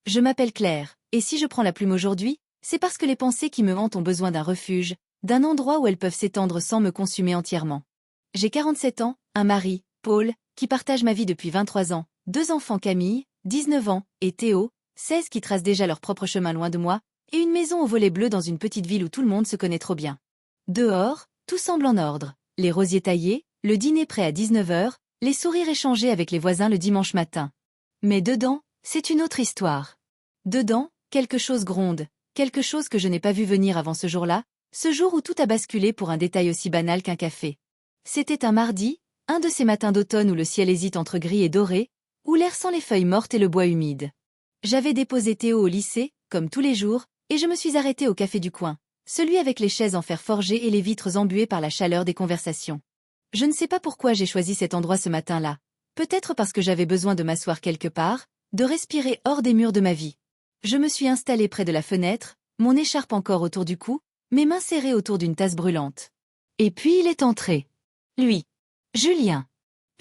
Je m'appelle Claire, et si je prends la plume aujourd'hui, c'est parce que les pensées qui me hantent ont besoin d'un refuge, d'un endroit où elles peuvent s'étendre sans me consumer entièrement. J'ai 47 ans, un mari, Paul, qui partage ma vie depuis 23 ans, 2 enfants Camille, 19 ans, et Théo, 16 qui tracent déjà leur propre chemin loin de moi, et une maison aux volets bleus dans une petite ville où tout le monde se connaît trop bien. Dehors, tout semble en ordre, les rosiers taillés, le dîner prêt à 19 h, les sourires échangés avec les voisins le dimanche matin. Mais dedans, c'est une autre histoire. Dedans, quelque chose gronde, quelque chose que je n'ai pas vu venir avant ce jour-là, ce jour où tout a basculé pour un détail aussi banal qu'un café. C'était un mardi, un de ces matins d'automne où le ciel hésite entre gris et doré, où l'air sent les feuilles mortes et le bois humide. J'avais déposé Théo au lycée, comme tous les jours, et je me suis arrêtée au café du coin, celui avec les chaises en fer forgé et les vitres embuées par la chaleur des conversations. Je ne sais pas pourquoi j'ai choisi cet endroit ce matin-là. Peut-être parce que j'avais besoin de m'asseoir quelque part, de respirer hors des murs de ma vie. Je me suis installée près de la fenêtre, mon écharpe encore autour du cou, mes mains serrées autour d'une tasse brûlante. Et puis il est entré. Lui. Julien.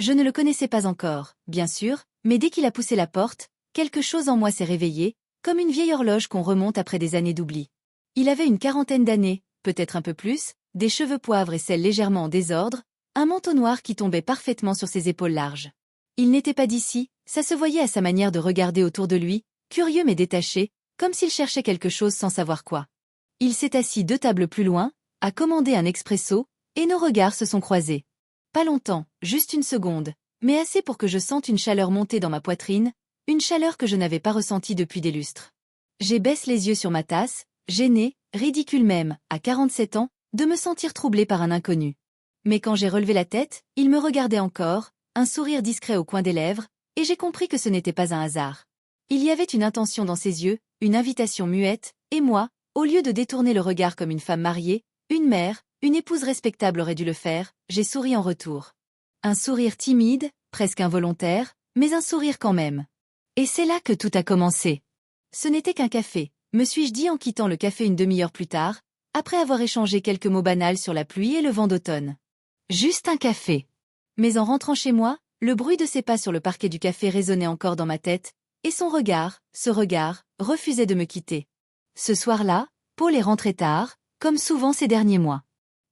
Je ne le connaissais pas encore, bien sûr, mais dès qu'il a poussé la porte, quelque chose en moi s'est réveillé, comme une vieille horloge qu'on remonte après des années d'oubli. Il avait une quarantaine d'années, peut-être un peu plus, des cheveux poivre et cils légèrement en désordre, un manteau noir qui tombait parfaitement sur ses épaules larges. Il n'était pas d'ici, ça se voyait à sa manière de regarder autour de lui, curieux mais détaché, comme s'il cherchait quelque chose sans savoir quoi. Il s'est assis 2 tables plus loin, a commandé un expresso, et nos regards se sont croisés. Pas longtemps, juste une seconde, mais assez pour que je sente une chaleur monter dans ma poitrine, une chaleur que je n'avais pas ressentie depuis des lustres. J'ai baissé les yeux sur ma tasse, gênée, ridicule même, à 47 ans, de me sentir troublée par un inconnu. Mais quand j'ai relevé la tête, il me regardait encore, un sourire discret au coin des lèvres, et j'ai compris que ce n'était pas un hasard. Il y avait une intention dans ses yeux, une invitation muette, et moi, au lieu de détourner le regard comme une femme mariée, une mère, une épouse respectable aurait dû le faire, j'ai souri en retour. Un sourire timide, presque involontaire, mais un sourire quand même. Et c'est là que tout a commencé. Ce n'était qu'un café, me suis-je dit en quittant le café une demi-heure plus tard, après avoir échangé quelques mots banals sur la pluie et le vent d'automne. Juste un café. Mais en rentrant chez moi, le bruit de ses pas sur le parquet du café résonnait encore dans ma tête, et son regard, ce regard, refusait de me quitter. Ce soir-là, Paul est rentré tard, comme souvent ces derniers mois.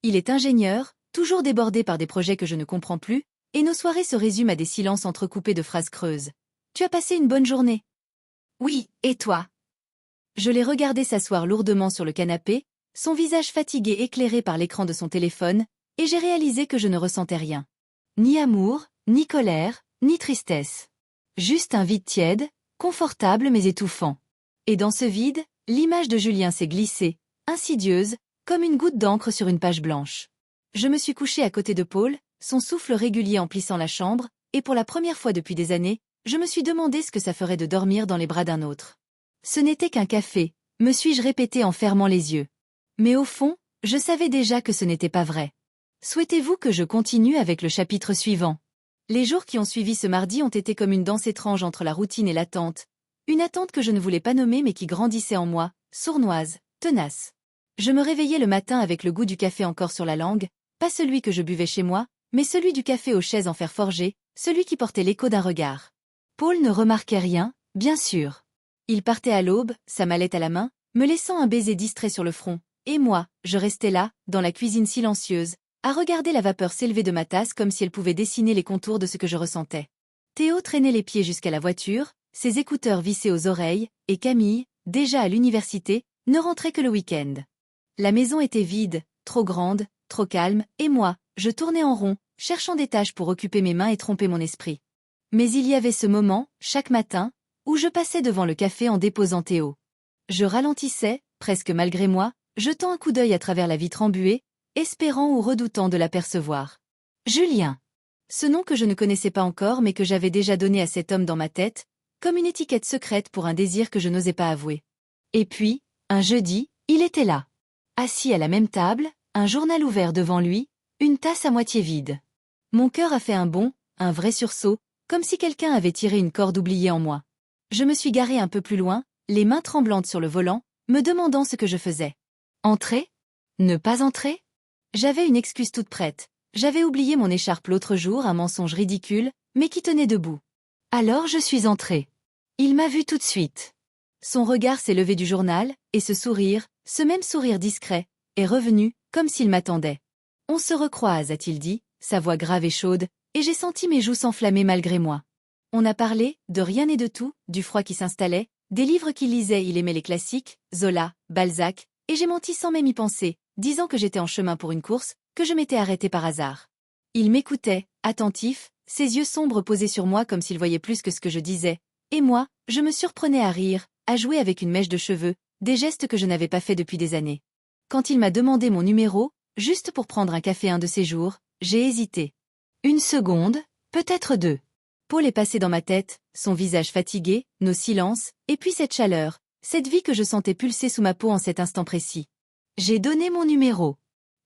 Il est ingénieur, toujours débordé par des projets que je ne comprends plus, et nos soirées se résument à des silences entrecoupés de phrases creuses. « Tu as passé une bonne journée ?»« Oui, et toi ?» Je l'ai regardé s'asseoir lourdement sur le canapé, son visage fatigué éclairé par l'écran de son téléphone, et j'ai réalisé que je ne ressentais rien. Ni amour, ni colère, ni tristesse. Juste un vide tiède, confortable mais étouffant. Et dans ce vide, l'image de Julien s'est glissée, insidieuse, comme une goutte d'encre sur une page blanche. Je me suis couchée à côté de Paul, son souffle régulier emplissant la chambre, et pour la première fois depuis des années, je me suis demandé ce que ça ferait de dormir dans les bras d'un autre. Ce n'était qu'un café, me suis-je répété en fermant les yeux. Mais au fond, je savais déjà que ce n'était pas vrai. Souhaitez-vous que je continue avec le chapitre suivant? Les jours qui ont suivi ce mardi ont été comme une danse étrange entre la routine et l'attente. Une attente que je ne voulais pas nommer mais qui grandissait en moi, sournoise, tenace. Je me réveillais le matin avec le goût du café encore sur la langue, pas celui que je buvais chez moi, mais celui du café aux chaises en fer forgé, celui qui portait l'écho d'un regard. Paul ne remarquait rien, bien sûr. Il partait à l'aube, sa mallette à la main, me laissant un baiser distrait sur le front, et moi, je restais là, dans la cuisine silencieuse, à regarder la vapeur s'élever de ma tasse comme si elle pouvait dessiner les contours de ce que je ressentais. Théo traînait les pieds jusqu'à la voiture, ses écouteurs vissés aux oreilles, et Camille, déjà à l'université, ne rentrait que le week-end. La maison était vide, trop grande, trop calme, et moi, je tournais en rond, cherchant des tâches pour occuper mes mains et tromper mon esprit. Mais il y avait ce moment, chaque matin, où je passais devant le café en déposant Théo. Je ralentissais, presque malgré moi, jetant un coup d'œil à travers la vitre embuée, espérant ou redoutant de l'apercevoir. Julien. Ce nom que je ne connaissais pas encore mais que j'avais déjà donné à cet homme dans ma tête, comme une étiquette secrète pour un désir que je n'osais pas avouer. Et puis, un jeudi, il était là. Assis à la même table, un journal ouvert devant lui, une tasse à moitié vide. Mon cœur a fait un bond, un vrai sursaut, comme si quelqu'un avait tiré une corde oubliée en moi. Je me suis garée un peu plus loin, les mains tremblantes sur le volant, me demandant ce que je faisais. Entrer? Ne pas entrer? J'avais une excuse toute prête. J'avais oublié mon écharpe l'autre jour, un mensonge ridicule, mais qui tenait debout. Alors je suis entrée. Il m'a vu tout de suite. Son regard s'est levé du journal, et ce même sourire discret, est revenu, comme s'il m'attendait. « On se recroise », a-t-il dit, sa voix grave et chaude, et j'ai senti mes joues s'enflammer malgré moi. On a parlé, de rien et de tout, du froid qui s'installait, des livres qu'il lisait, il aimait les classiques, Zola, Balzac, et j'ai menti sans même y penser, disant que j'étais en chemin pour une course, que je m'étais arrêtée par hasard. Il m'écoutait, attentif, ses yeux sombres posés sur moi comme s'il voyait plus que ce que je disais, et moi, je me surprenais à rire, à jouer avec une mèche de cheveux, des gestes que je n'avais pas faits depuis des années. Quand il m'a demandé mon numéro, juste pour prendre un café un de ces jours, j'ai hésité. Une seconde, peut-être deux. Paul est passé dans ma tête, son visage fatigué, nos silences, et puis cette chaleur, cette vie que je sentais pulser sous ma peau en cet instant précis. J'ai donné mon numéro.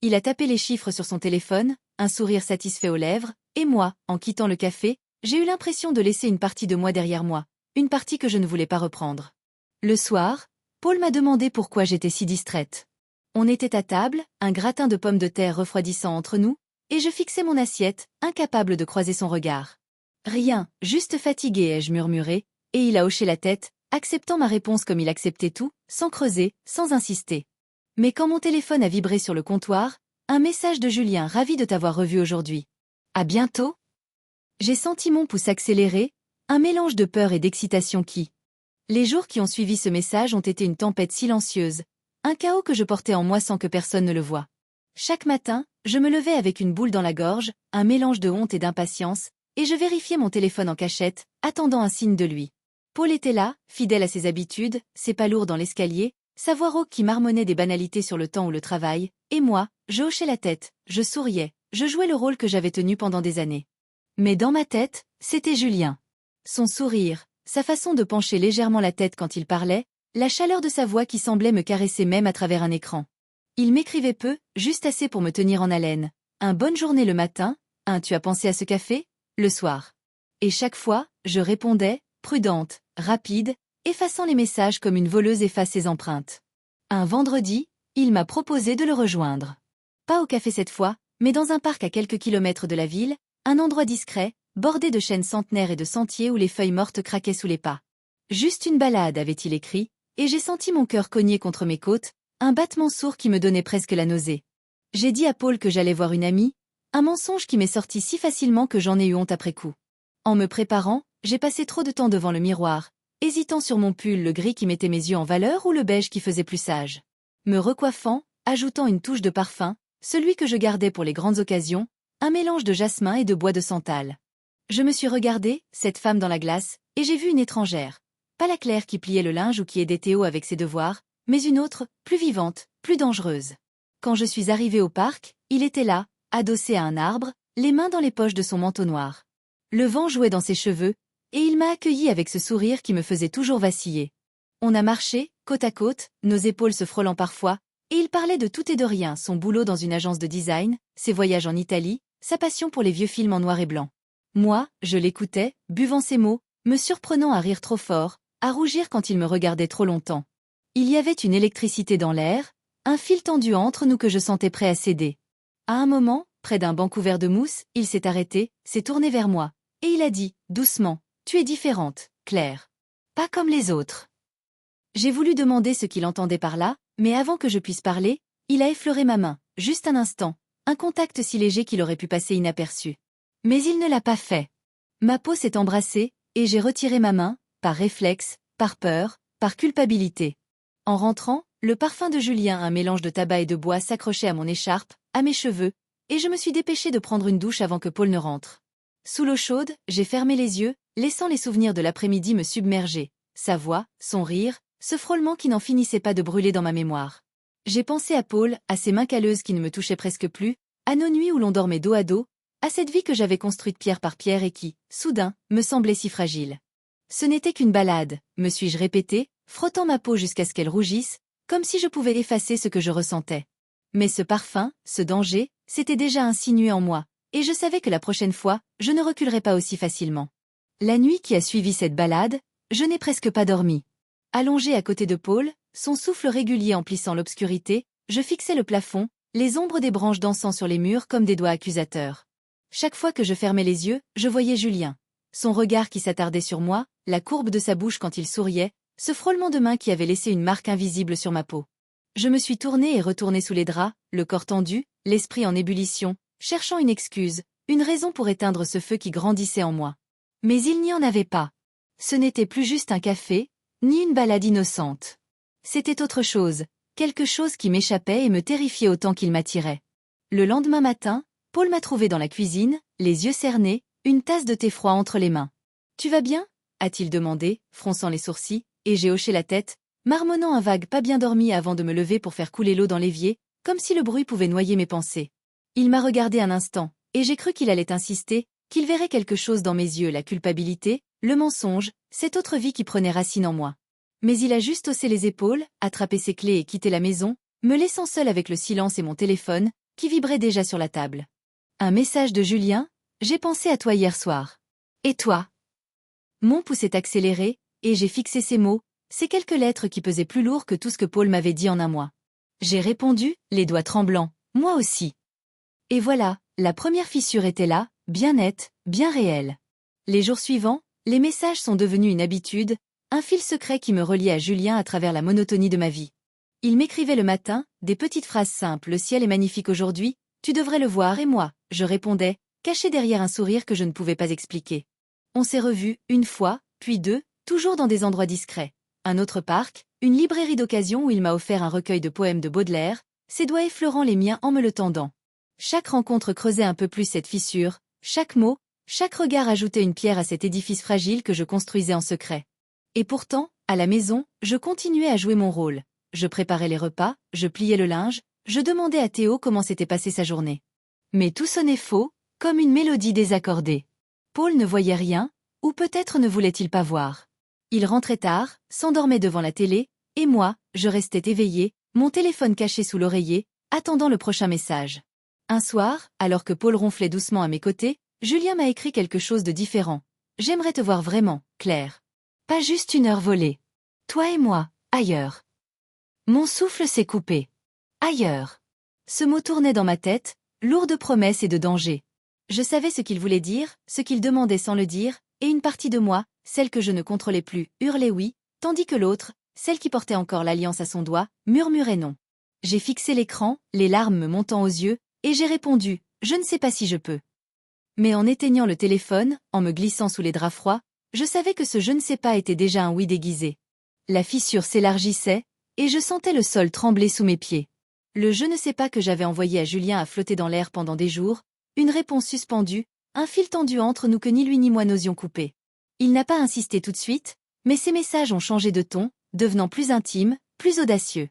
Il a tapé les chiffres sur son téléphone, un sourire satisfait aux lèvres, et moi, en quittant le café, j'ai eu l'impression de laisser une partie de moi derrière moi, une partie que je ne voulais pas reprendre. Le soir, Paul m'a demandé pourquoi j'étais si distraite. On était à table, un gratin de pommes de terre refroidissant entre nous, et je fixais mon assiette, incapable de croiser son regard. Rien, juste fatigué, ai-je murmuré, et il a hoché la tête, acceptant ma réponse comme il acceptait tout, sans creuser, sans insister. Mais quand mon téléphone a vibré sur le comptoir, un message de Julien ravi de t'avoir revu aujourd'hui. À bientôt. J'ai senti mon pouce accélérer, un mélange de peur et d'excitation qui... Les jours qui ont suivi ce message ont été une tempête silencieuse, un chaos que je portais en moi sans que personne ne le voie. Chaque matin, je me levais avec une boule dans la gorge, un mélange de honte et d'impatience, et je vérifiais mon téléphone en cachette, attendant un signe de lui. Paul était là, fidèle à ses habitudes, ses pas lourds dans l'escalier, sa voix rauque qui marmonnait des banalités sur le temps ou le travail, et moi, je hochais la tête, je souriais, je jouais le rôle que j'avais tenu pendant des années. Mais dans ma tête, c'était Julien. Son sourire, sa façon de pencher légèrement la tête quand il parlait, la chaleur de sa voix qui semblait me caresser même à travers un écran. Il m'écrivait peu, juste assez pour me tenir en haleine. Un bonne journée le matin, un tu as pensé à ce café, le soir. Et chaque fois, je répondais, prudente, rapide, effaçant les messages comme une voleuse efface ses empreintes. Un vendredi, il m'a proposé de le rejoindre. Pas au café cette fois, mais dans un parc à quelques kilomètres de la ville, un endroit discret, bordé de chênes centenaires et de sentiers où les feuilles mortes craquaient sous les pas. Juste une balade, avait-il écrit, et j'ai senti mon cœur cogner contre mes côtes, un battement sourd qui me donnait presque la nausée. J'ai dit à Paul que j'allais voir une amie, un mensonge qui m'est sorti si facilement que j'en ai eu honte après coup. En me préparant, j'ai passé trop de temps devant le miroir, hésitant sur mon pull, le gris qui mettait mes yeux en valeur ou le beige qui faisait plus sage. Me recoiffant, ajoutant une touche de parfum, celui que je gardais pour les grandes occasions, un mélange de jasmin et de bois de santal. Je me suis regardée, cette femme dans la glace, et j'ai vu une étrangère. Pas la Claire qui pliait le linge ou qui aidait Théo avec ses devoirs, mais une autre, plus vivante, plus dangereuse. Quand je suis arrivée au parc, il était là, adossé à un arbre, les mains dans les poches de son manteau noir. Le vent jouait dans ses cheveux, et il m'a accueilli avec ce sourire qui me faisait toujours vaciller. On a marché, côte à côte, nos épaules se frôlant parfois, et il parlait de tout et de rien, son boulot dans une agence de design, ses voyages en Italie, sa passion pour les vieux films en noir et blanc. Moi, je l'écoutais, buvant ses mots, me surprenant à rire trop fort, à rougir quand il me regardait trop longtemps. Il y avait une électricité dans l'air, un fil tendu entre nous que je sentais prêt à céder. À un moment, près d'un banc couvert de mousse, il s'est arrêté, s'est tourné vers moi, et il a dit, doucement, « Tu es différente, Claire. Pas comme les autres. » J'ai voulu demander ce qu'il entendait par là, mais avant que je puisse parler, il a effleuré ma main, juste un instant, un contact si léger qu'il aurait pu passer inaperçu. Mais il ne l'a pas fait. Ma peau s'est embrassée, et j'ai retiré ma main, par réflexe, par peur, par culpabilité. En rentrant, le parfum de Julien, un mélange de tabac et de bois, s'accrochait à mon écharpe, à mes cheveux, et je me suis dépêchée de prendre une douche avant que Paul ne rentre. Sous l'eau chaude, j'ai fermé les yeux, laissant les souvenirs de l'après-midi me submerger. Sa voix, son rire, ce frôlement qui n'en finissait pas de brûler dans ma mémoire. J'ai pensé à Paul, à ses mains calleuses qui ne me touchaient presque plus, à nos nuits où l'on dormait dos à dos, à cette vie que j'avais construite pierre par pierre et qui, soudain, me semblait si fragile. Ce n'était qu'une balade, me suis-je répété, frottant ma peau jusqu'à ce qu'elle rougisse, comme si je pouvais effacer ce que je ressentais. Mais ce parfum, ce danger, s'était déjà insinué en moi, et je savais que la prochaine fois, je ne reculerais pas aussi facilement. La nuit qui a suivi cette balade, je n'ai presque pas dormi. Allongé à côté de Paul, son souffle régulier emplissant l'obscurité, je fixais le plafond, les ombres des branches dansant sur les murs comme des doigts accusateurs. Chaque fois que je fermais les yeux, je voyais Julien. Son regard qui s'attardait sur moi, la courbe de sa bouche quand il souriait, ce frôlement de main qui avait laissé une marque invisible sur ma peau. Je me suis tournée et retournée sous les draps, le corps tendu, l'esprit en ébullition, cherchant une excuse, une raison pour éteindre ce feu qui grandissait en moi. Mais il n'y en avait pas. Ce n'était plus juste un café, ni une balade innocente. C'était autre chose, quelque chose qui m'échappait et me terrifiait autant qu'il m'attirait. Le lendemain matin, Paul m'a trouvée dans la cuisine, les yeux cernés, une tasse de thé froid entre les mains. « Tu vas bien ?» a-t-il demandé, fronçant les sourcils, et j'ai hoché la tête, marmonnant un vague pas bien dormi avant de me lever pour faire couler l'eau dans l'évier, comme si le bruit pouvait noyer mes pensées. Il m'a regardé un instant, et j'ai cru qu'il allait insister, qu'il verrait quelque chose dans mes yeux, la culpabilité, le mensonge, cette autre vie qui prenait racine en moi. Mais il a juste haussé les épaules, attrapé ses clés et quitté la maison, me laissant seule avec le silence et mon téléphone, qui vibrait déjà sur la table. Un message de Julien, « J'ai pensé à toi hier soir. Et toi ?» Mon pouls s'est accéléré, et j'ai fixé ces mots, ces quelques lettres qui pesaient plus lourd que tout ce que Paul m'avait dit en un mois. J'ai répondu, les doigts tremblants, moi aussi. Et voilà, la première fissure était là, bien nette, bien réelle. Les jours suivants, les messages sont devenus une habitude, un fil secret qui me reliait à Julien à travers la monotonie de ma vie. Il m'écrivait le matin, des petites phrases simples, le ciel est magnifique aujourd'hui, tu devrais le voir et moi, je répondais, caché derrière un sourire que je ne pouvais pas expliquer. On s'est revus, une fois, puis deux, toujours dans des endroits discrets. Un autre parc, une librairie d'occasion où il m'a offert un recueil de poèmes de Baudelaire, ses doigts effleurant les miens en me le tendant. Chaque rencontre creusait un peu plus cette fissure, chaque mot, chaque regard ajoutait une pierre à cet édifice fragile que je construisais en secret. Et pourtant, à la maison, je continuais à jouer mon rôle. Je préparais les repas, je pliais le linge, je demandais à Théo comment s'était passée sa journée. Mais tout sonnait faux, comme une mélodie désaccordée. Paul ne voyait rien, ou peut-être ne voulait-il pas voir. Il rentrait tard, s'endormait devant la télé, et moi, je restais éveillée, mon téléphone caché sous l'oreiller, attendant le prochain message. Un soir, alors que Paul ronflait doucement à mes côtés, Julien m'a écrit quelque chose de différent. « J'aimerais te voir vraiment, Claire. Pas juste une heure volée. Toi et moi, ailleurs. » Mon souffle s'est coupé. Ailleurs. Ce mot tournait dans ma tête, lourd de promesses et de dangers. Je savais ce qu'il voulait dire, ce qu'il demandait sans le dire, et une partie de moi, celle que je ne contrôlais plus, hurlait oui, tandis que l'autre, celle qui portait encore l'alliance à son doigt, murmurait non. J'ai fixé l'écran, les larmes me montant aux yeux, et j'ai répondu, je ne sais pas si je peux. Mais en éteignant le téléphone, en me glissant sous les draps froids, je savais que ce je ne sais pas était déjà un oui déguisé. La fissure s'élargissait, et je sentais le sol trembler sous mes pieds. Le je ne sais pas que j'avais envoyé à Julien a flotté dans l'air pendant des jours, une réponse suspendue, un fil tendu entre nous que ni lui ni moi n'osions couper. Il n'a pas insisté tout de suite, mais ses messages ont changé de ton, devenant plus intimes, plus audacieux.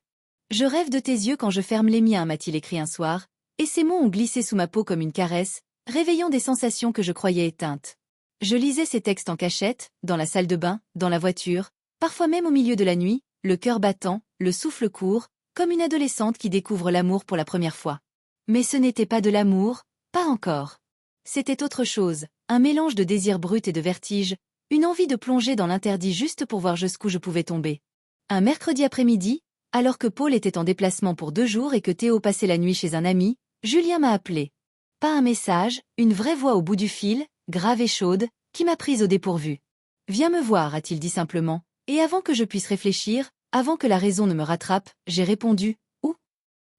Je rêve de tes yeux quand je ferme les miens, m'a-t-il écrit un soir, et ces mots ont glissé sous ma peau comme une caresse, réveillant des sensations que je croyais éteintes. Je lisais ces textes en cachette, dans la salle de bain, dans la voiture, parfois même au milieu de la nuit, le cœur battant, le souffle court, comme une adolescente qui découvre l'amour pour la première fois. Mais ce n'était pas de l'amour, pas encore. C'était autre chose, un mélange de désir brut et de vertige, une envie de plonger dans l'interdit juste pour voir jusqu'où je pouvais tomber. Un mercredi après-midi, alors que Paul était en déplacement pour 2 jours et que Théo passait la nuit chez un ami, Julien m'a appelé. Pas un message, une vraie voix au bout du fil, grave et chaude, qui m'a prise au dépourvu. « Viens me voir », a-t-il dit simplement, et avant que je puisse réfléchir, avant que la raison ne me rattrape, j'ai répondu « Où ?»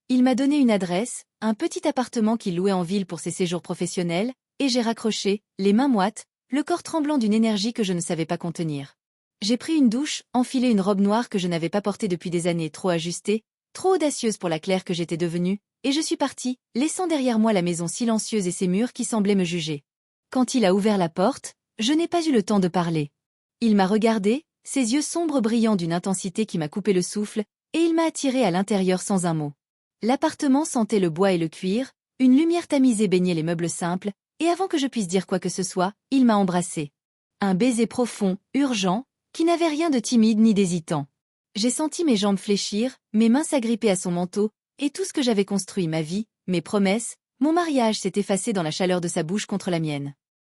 Il m'a donné une adresse, un petit appartement qu'il louait en ville pour ses séjours professionnels, et j'ai raccroché, les mains moites, le corps tremblant d'une énergie que je ne savais pas contenir. J'ai pris une douche, enfilé une robe noire que je n'avais pas portée depuis des années, trop ajustée, trop audacieuse pour la Claire que j'étais devenue, et je suis partie, laissant derrière moi la maison silencieuse et ses murs qui semblaient me juger. Quand il a ouvert la porte, je n'ai pas eu le temps de parler. Il m'a regardé, ses yeux sombres brillants d'une intensité qui m'a coupé le souffle, et il m'a attiré à l'intérieur sans un mot. L'appartement sentait le bois et le cuir, une lumière tamisée baignait les meubles simples, et avant que je puisse dire quoi que ce soit, il m'a embrassé. Un baiser profond, urgent, qui n'avait rien de timide ni d'hésitant. J'ai senti mes jambes fléchir, mes mains s'agripper à son manteau, et tout ce que j'avais construit, ma vie, mes promesses, mon mariage s'est effacé dans la chaleur de sa bouche contre la mienne.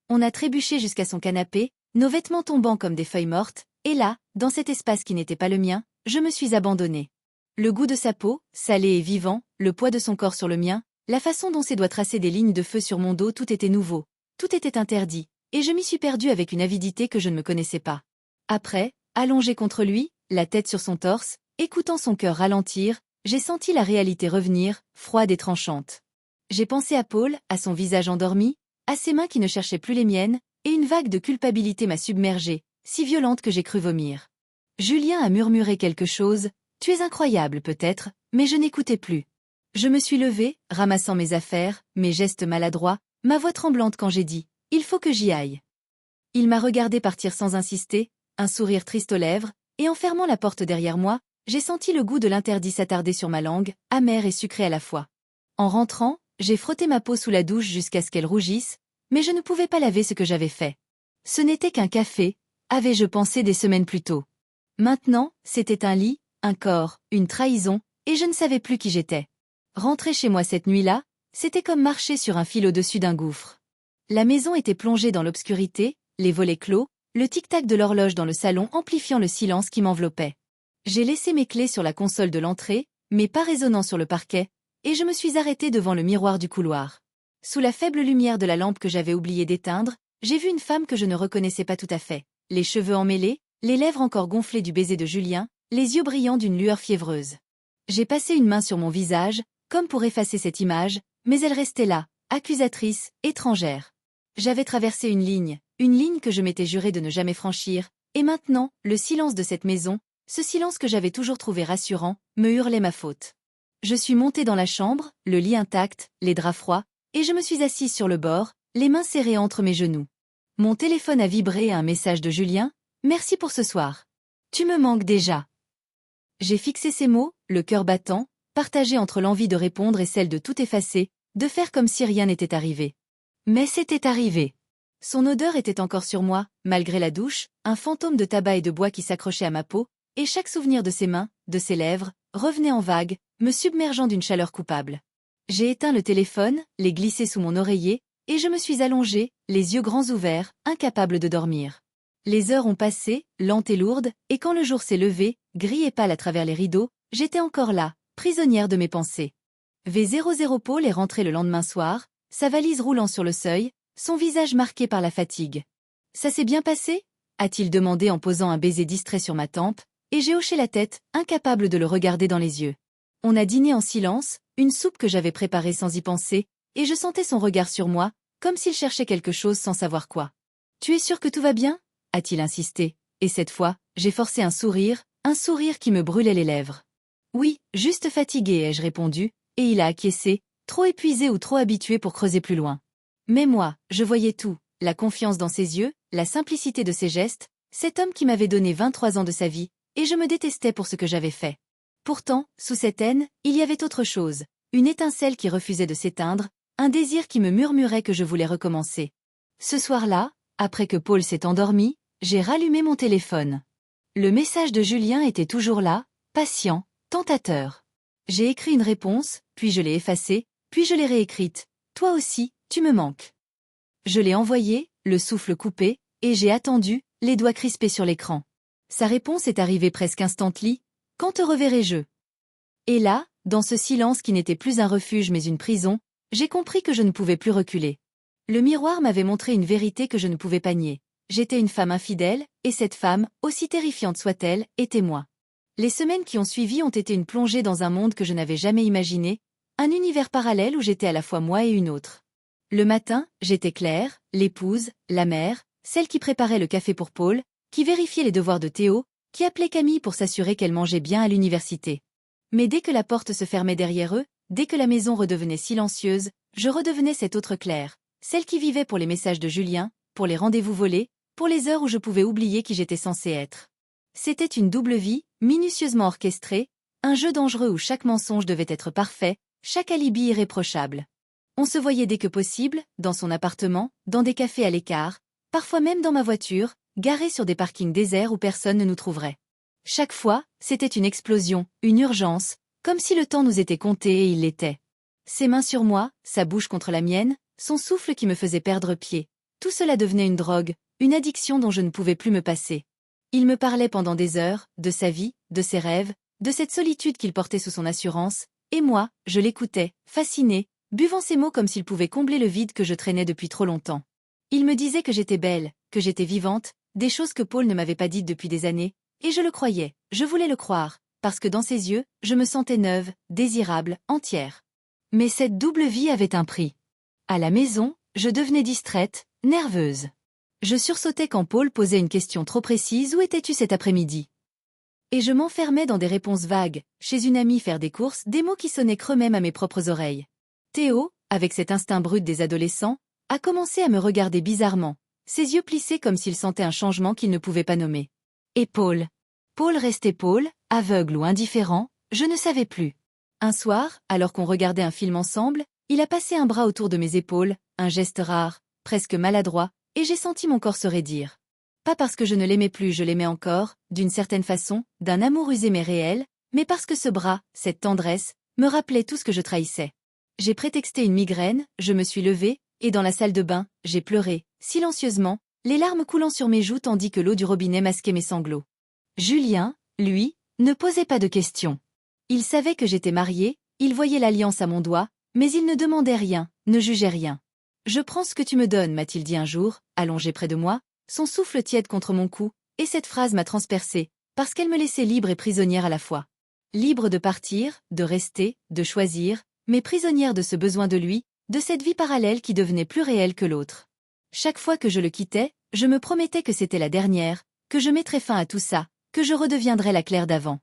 On a trébuché jusqu'à son canapé, nos vêtements tombant comme des feuilles mortes, et là, dans cet espace qui n'était pas le mien, je me suis abandonnée. Le goût de sa peau, salé et vivant, le poids de son corps sur le mien, la façon dont ses doigts traçaient des lignes de feu sur mon dos, tout était nouveau, tout était interdit, et je m'y suis perdue avec une avidité que je ne me connaissais pas. Après, allongée contre lui, la tête sur son torse, écoutant son cœur ralentir, j'ai senti la réalité revenir, froide et tranchante. J'ai pensé à Paul, à son visage endormi, à ses mains qui ne cherchaient plus les miennes, et une vague de culpabilité m'a submergée, si violente que j'ai cru vomir. Julien a murmuré quelque chose, « Tu es incroyable peut-être », mais je n'écoutais plus. Je me suis levée, ramassant mes affaires, mes gestes maladroits, ma voix tremblante quand j'ai dit « Il faut que j'y aille ». Il m'a regardé partir sans insister, un sourire triste aux lèvres, et en fermant la porte derrière moi, j'ai senti le goût de l'interdit s'attarder sur ma langue, amer et sucré à la fois. En rentrant, j'ai frotté ma peau sous la douche jusqu'à ce qu'elle rougisse, mais je ne pouvais pas laver ce que j'avais fait. Ce n'était qu'un café, avais-je pensé des semaines plus tôt. Maintenant, c'était un lit, un corps, une trahison, et je ne savais plus qui j'étais. Rentrer chez moi cette nuit-là, c'était comme marcher sur un fil au-dessus d'un gouffre. La maison était plongée dans l'obscurité, les volets clos, le tic-tac de l'horloge dans le salon amplifiant le silence qui m'enveloppait. J'ai laissé mes clés sur la console de l'entrée, mais pas résonnant sur le parquet, et je me suis arrêtée devant le miroir du couloir. Sous la faible lumière de la lampe que j'avais oublié d'éteindre, j'ai vu une femme que je ne reconnaissais pas tout à fait. Les cheveux emmêlés, les lèvres encore gonflées du baiser de Julien, les yeux brillants d'une lueur fiévreuse. J'ai passé une main sur mon visage, comme pour effacer cette image, mais elle restait là, accusatrice, étrangère. J'avais traversé une ligne que je m'étais juré de ne jamais franchir, et maintenant, le silence de cette maison, ce silence que j'avais toujours trouvé rassurant, me hurlait ma faute. Je suis montée dans la chambre, le lit intact, les draps froids, et je me suis assise sur le bord, les mains serrées entre mes genoux. Mon téléphone a vibré à un message de Julien, « Merci pour ce soir. Tu me manques déjà. » J'ai fixé ces mots, le cœur battant, partagé entre l'envie de répondre et celle de tout effacer, de faire comme si rien n'était arrivé. Mais c'était arrivé. Son odeur était encore sur moi, malgré la douche, un fantôme de tabac et de bois qui s'accrochait à ma peau, et chaque souvenir de ses mains, de ses lèvres, revenait en vague, me submergeant d'une chaleur coupable. J'ai éteint le téléphone, l'ai glissé sous mon oreiller, et je me suis allongée, les yeux grands ouverts, incapable de dormir. Les heures ont passé, lentes et lourdes, et quand le jour s'est levé, gris et pâle à travers les rideaux, j'étais encore là, prisonnière de mes pensées. V00 Paul est rentré le lendemain soir, sa valise roulant sur le seuil, son visage marqué par la fatigue. « Ça s'est bien passé ?» a-t-il demandé en posant un baiser distrait sur ma tempe, et j'ai hoché la tête, incapable de le regarder dans les yeux. On a dîné en silence, une soupe que j'avais préparée sans y penser, et je sentais son regard sur moi, comme s'il cherchait quelque chose sans savoir quoi. « Tu es sûr que tout va bien ?» a-t-il insisté, et cette fois, j'ai forcé un sourire qui me brûlait les lèvres. « Oui, juste fatigué, ai-je répondu, et il a acquiescé, trop épuisé ou trop habitué pour creuser plus loin. Mais moi, je voyais tout, la confiance dans ses yeux, la simplicité de ses gestes, cet homme qui m'avait donné 23 ans de sa vie, et je me détestais pour ce que j'avais fait. Pourtant, sous cette haine, il y avait autre chose, une étincelle qui refusait de s'éteindre, un désir qui me murmurait que je voulais recommencer. Ce soir-là, après que Paul s'est endormi, j'ai rallumé mon téléphone. Le message de Julien était toujours là, patient, tentateur. J'ai écrit une réponse, puis je l'ai effacée, puis je l'ai réécrite. « Toi aussi, tu me manques. » Je l'ai envoyé, le souffle coupé, et j'ai attendu, les doigts crispés sur l'écran. Sa réponse est arrivée presque instantly. « Quand te reverrai-je » Et là, dans ce silence qui n'était plus un refuge mais une prison, j'ai compris que je ne pouvais plus reculer. Le miroir m'avait montré une vérité que je ne pouvais pas nier. J'étais une femme infidèle, et cette femme, aussi terrifiante soit-elle, était moi. Les semaines qui ont suivi ont été une plongée dans un monde que je n'avais jamais imaginé, un univers parallèle où j'étais à la fois moi et une autre. Le matin, j'étais Claire, l'épouse, la mère, celle qui préparait le café pour Paul, qui vérifiait les devoirs de Théo, qui appelait Camille pour s'assurer qu'elle mangeait bien à l'université. Mais dès que la porte se fermait derrière eux, dès que la maison redevenait silencieuse, je redevenais cette autre Claire, celle qui vivait pour les messages de Julien, pour les rendez-vous volés, pour les heures où je pouvais oublier qui j'étais censée être. C'était une double vie, minutieusement orchestrée, un jeu dangereux où chaque mensonge devait être parfait, chaque alibi irréprochable. On se voyait dès que possible, dans son appartement, dans des cafés à l'écart, parfois même dans ma voiture, garée sur des parkings déserts où personne ne nous trouverait. Chaque fois, c'était une explosion, une urgence, comme si le temps nous était compté et il l'était. Ses mains sur moi, sa bouche contre la mienne, son souffle qui me faisait perdre pied. Tout cela devenait une drogue, une addiction dont je ne pouvais plus me passer. Il me parlait pendant des heures, de sa vie, de ses rêves, de cette solitude qu'il portait sous son assurance, et moi, je l'écoutais, fascinée, buvant ses mots comme s'il pouvait combler le vide que je traînais depuis trop longtemps. Il me disait que j'étais belle, que j'étais vivante, des choses que Paul ne m'avait pas dites depuis des années, et je le croyais, je voulais le croire, parce que dans ses yeux, je me sentais neuve, désirable, entière. Mais cette double vie avait un prix. À la maison, je devenais distraite, nerveuse. Je sursautais quand Paul posait une question trop précise: où étais-tu cet après-midi? Et je m'enfermais dans des réponses vagues, chez une amie faire des courses, des mots qui sonnaient creux même à mes propres oreilles. Théo, avec cet instinct brut des adolescents, a commencé à me regarder bizarrement, ses yeux plissés comme s'il sentait un changement qu'il ne pouvait pas nommer. Et Paul? Paul restait Paul, aveugle ou indifférent, je ne savais plus. Un soir, alors qu'on regardait un film ensemble, il a passé un bras autour de mes épaules, un geste rare, presque maladroit, et j'ai senti mon corps se raidir. Pas parce que je ne l'aimais plus, je l'aimais encore, d'une certaine façon, d'un amour usé mais réel, mais parce que ce bras, cette tendresse, me rappelait tout ce que je trahissais. J'ai prétexté une migraine, je me suis levée, et dans la salle de bain, j'ai pleuré, silencieusement, les larmes coulant sur mes joues tandis que l'eau du robinet masquait mes sanglots. Julien, lui, ne posait pas de questions. Il savait que j'étais mariée, il voyait l'alliance à mon doigt, mais il ne demandait rien, ne jugeait rien. « Je prends ce que tu me donnes », m'a-t-il dit un jour, allongé près de moi, son souffle tiède contre mon cou, et cette phrase m'a transpercée, parce qu'elle me laissait libre et prisonnière à la fois. Libre de partir, de rester, de choisir, mais prisonnière de ce besoin de lui, de cette vie parallèle qui devenait plus réelle que l'autre. Chaque fois que je le quittais, je me promettais que c'était la dernière, que je mettrais fin à tout ça, que je redeviendrais la Claire d'avant.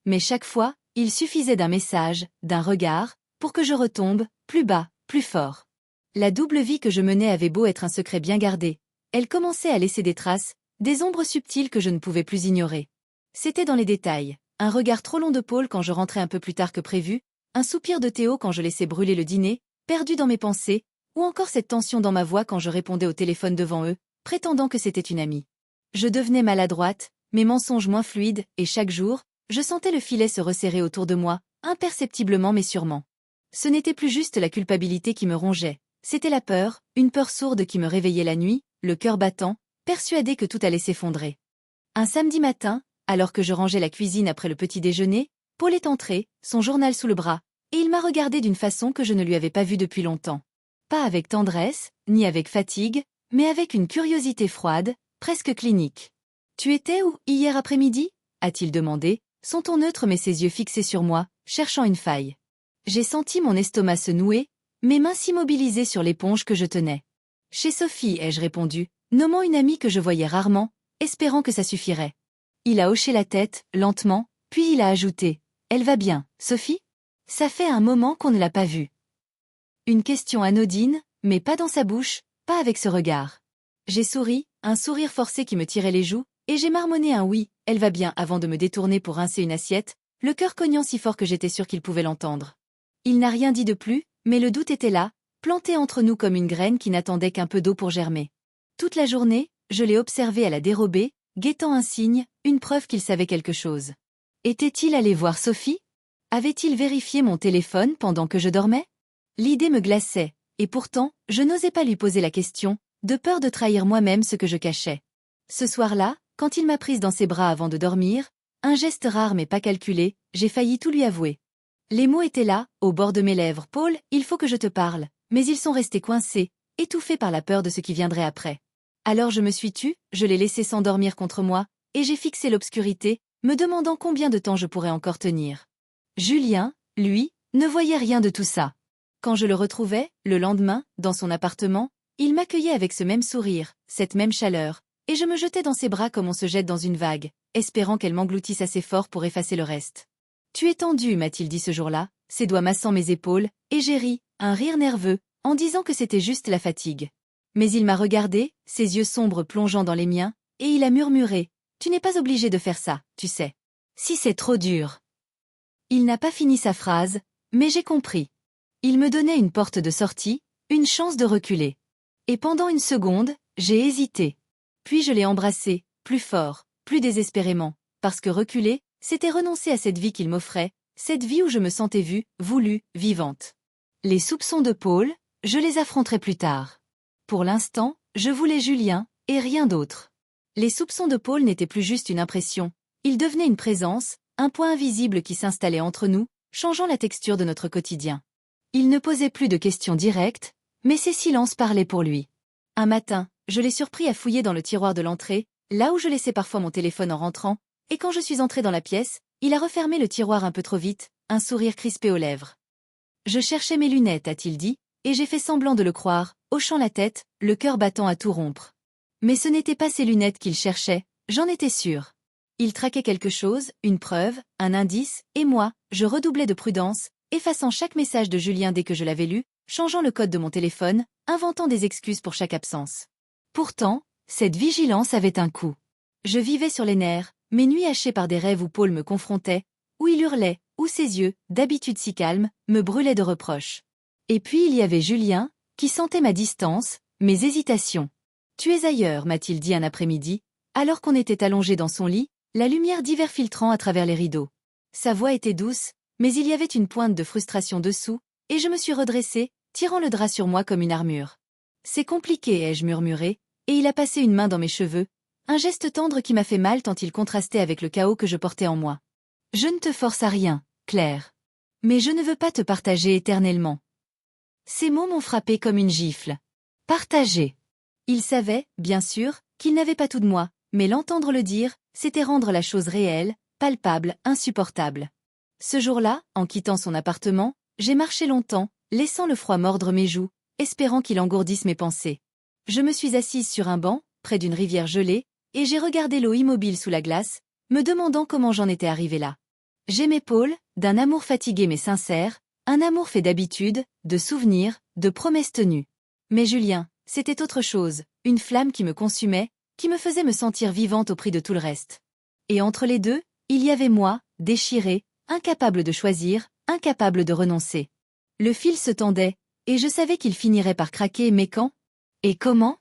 Mais chaque fois, il suffisait d'un message, d'un regard, pour que je retombe, plus bas, plus fort. La double vie que je menais avait beau être un secret bien gardé, elle commençait à laisser des traces, des ombres subtiles que je ne pouvais plus ignorer. C'était dans les détails, un regard trop long de Paul quand je rentrais un peu plus tard que prévu, un soupir de Théo quand je laissais brûler le dîner, perdu dans mes pensées, ou encore cette tension dans ma voix quand je répondais au téléphone devant eux, prétendant que c'était une amie. Je devenais maladroite, mes mensonges moins fluides, et chaque jour, je sentais le filet se resserrer autour de moi, imperceptiblement mais sûrement. Ce n'était plus juste la culpabilité qui me rongeait, c'était la peur, une peur sourde qui me réveillait la nuit, le cœur battant, persuadé que tout allait s'effondrer. Un samedi matin, alors que je rangeais la cuisine après le petit déjeuner, Paul est entré, son journal sous le bras, et il m'a regardé d'une façon que je ne lui avais pas vue depuis longtemps. Pas avec tendresse, ni avec fatigue, mais avec une curiosité froide, presque clinique. « Tu étais où, hier après-midi » a-t-il demandé, son ton neutre mais ses yeux fixés sur moi, cherchant une faille. J'ai senti mon estomac se nouer, mes mains s'immobiliser sur l'éponge que je tenais. « Chez Sophie » ai-je répondu, nommant une amie que je voyais rarement, espérant que ça suffirait. Il a hoché la tête, lentement, puis il a ajouté « Elle va bien, Sophie ? Ça fait un moment qu'on ne l'a pas vue. » Une question anodine, mais pas dans sa bouche, pas avec ce regard. J'ai souri, un sourire forcé qui me tirait les joues, et j'ai marmonné un oui, elle va bien avant de me détourner pour rincer une assiette, le cœur cognant si fort que j'étais sûre qu'il pouvait l'entendre. Il n'a rien dit de plus, mais le doute était là, planté entre nous comme une graine qui n'attendait qu'un peu d'eau pour germer. Toute la journée, je l'ai observé à la dérobée, guettant un signe, une preuve qu'il savait quelque chose. Était-il allé voir Sophie? Avait-il vérifié mon téléphone pendant que je dormais? L'idée me glaçait, et pourtant, je n'osais pas lui poser la question, de peur de trahir moi-même ce que je cachais. Ce soir-là, quand il m'a prise dans ses bras avant de dormir, un geste rare mais pas calculé, j'ai failli tout lui avouer. Les mots étaient là, au bord de mes lèvres. « Paul, il faut que je te parle », mais ils sont restés coincés, étouffés par la peur de ce qui viendrait après. Alors je me suis tue, je l'ai laissé s'endormir contre moi, et j'ai fixé l'obscurité, me demandant combien de temps je pourrais encore tenir. Julien, lui, ne voyait rien de tout ça. Quand je le retrouvais, le lendemain, dans son appartement, il m'accueillait avec ce même sourire, cette même chaleur, et je me jetais dans ses bras comme on se jette dans une vague, espérant qu'elle m'engloutisse assez fort pour effacer le reste. « Tu es tendu » m'a-t-il dit ce jour-là, ses doigts massant mes épaules, et j'ai ri, un rire nerveux, en disant que c'était juste la fatigue. Mais il m'a regardé, ses yeux sombres plongeant dans les miens, et il a murmuré « Tu n'es pas obligé de faire ça, tu sais. Si c'est trop dur. » Il n'a pas fini sa phrase, mais j'ai compris. Il me donnait une porte de sortie, une chance de reculer. Et pendant une seconde, j'ai hésité. Puis je l'ai embrassé, plus fort, plus désespérément, parce que reculer, c'était renoncer à cette vie qu'il m'offrait, cette vie où je me sentais vue, voulue, vivante. Les soupçons de Paul, je les affronterai plus tard. Pour l'instant, je voulais Julien, et rien d'autre. Les soupçons de Paul n'étaient plus juste une impression, ils devenaient une présence, un point invisible qui s'installait entre nous, changeant la texture de notre quotidien. Il ne posait plus de questions directes, mais ses silences parlaient pour lui. Un matin, je l'ai surpris à fouiller dans le tiroir de l'entrée, là où je laissais parfois mon téléphone en rentrant, et quand je suis entrée dans la pièce, il a refermé le tiroir un peu trop vite, un sourire crispé aux lèvres. Je cherchais mes lunettes, a-t-il dit, et j'ai fait semblant de le croire, hochant la tête, le cœur battant à tout rompre. Mais ce n'était pas ces lunettes qu'il cherchait, j'en étais sûre. Il traquait quelque chose, une preuve, un indice, et moi, je redoublais de prudence, effaçant chaque message de Julien dès que je l'avais lu, changeant le code de mon téléphone, inventant des excuses pour chaque absence. Pourtant, cette vigilance avait un coût. Je vivais sur les nerfs, mes nuits hachées par des rêves où Paul me confrontait, où il hurlait, où ses yeux, d'habitude si calmes, me brûlaient de reproches. Et puis il y avait Julien, qui sentait ma distance, mes hésitations. « Tu es ailleurs », m'a-t-il dit un après-midi, alors qu'on était allongé dans son lit, la lumière d'hiver filtrant à travers les rideaux. Sa voix était douce, mais il y avait une pointe de frustration dessous, et je me suis redressée, tirant le drap sur moi comme une armure. « C'est compliqué », ai-je murmuré, et il a passé une main dans mes cheveux, un geste tendre qui m'a fait mal tant il contrastait avec le chaos que je portais en moi. « Je ne te force à rien, Claire. Mais je ne veux pas te partager éternellement. » Ces mots m'ont frappé comme une gifle. Partager. Il savait, bien sûr, qu'il n'avait pas tout de moi, mais l'entendre le dire, c'était rendre la chose réelle, palpable, insupportable. Ce jour-là, en quittant son appartement, j'ai marché longtemps, laissant le froid mordre mes joues, espérant qu'il engourdisse mes pensées. Je me suis assise sur un banc, près d'une rivière gelée, et j'ai regardé l'eau immobile sous la glace, me demandant comment j'en étais arrivée là. J'aimais Paul, d'un amour fatigué mais sincère, un amour fait d'habitude, de souvenirs, de promesses tenues. Mais Julien, c'était autre chose, une flamme qui me consumait, qui me faisait me sentir vivante au prix de tout le reste. Et entre les deux, il y avait moi, déchirée, incapable de choisir, incapable de renoncer. Le fil se tendait, et je savais qu'il finirait par craquer, mais quand? Et comment?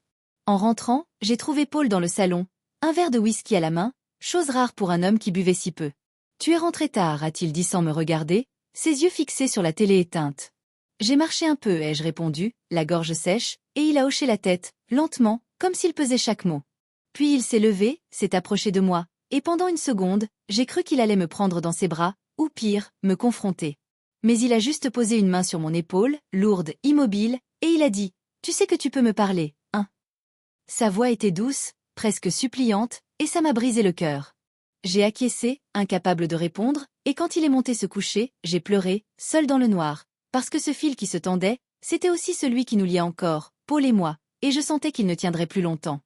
En rentrant, j'ai trouvé Paul dans le salon, un verre de whisky à la main, chose rare pour un homme qui buvait si peu. « Tu es rentré tard », a-t-il dit sans me regarder, ses yeux fixés sur la télé éteinte. J'ai marché un peu, ai-je répondu, la gorge sèche, et il a hoché la tête, lentement, comme s'il pesait chaque mot. Puis il s'est levé, s'est approché de moi, et pendant une seconde, j'ai cru qu'il allait me prendre dans ses bras, ou pire, me confronter. Mais il a juste posé une main sur mon épaule, lourde, immobile, et il a dit « Tu sais que tu peux me parler, hein ?» Sa voix était douce, presque suppliante, et ça m'a brisé le cœur. J'ai acquiescé, incapable de répondre, et quand il est monté se coucher, j'ai pleuré, seul dans le noir, parce que ce fil qui se tendait, c'était aussi celui qui nous liait encore, Paul et moi, et je sentais qu'il ne tiendrait plus longtemps.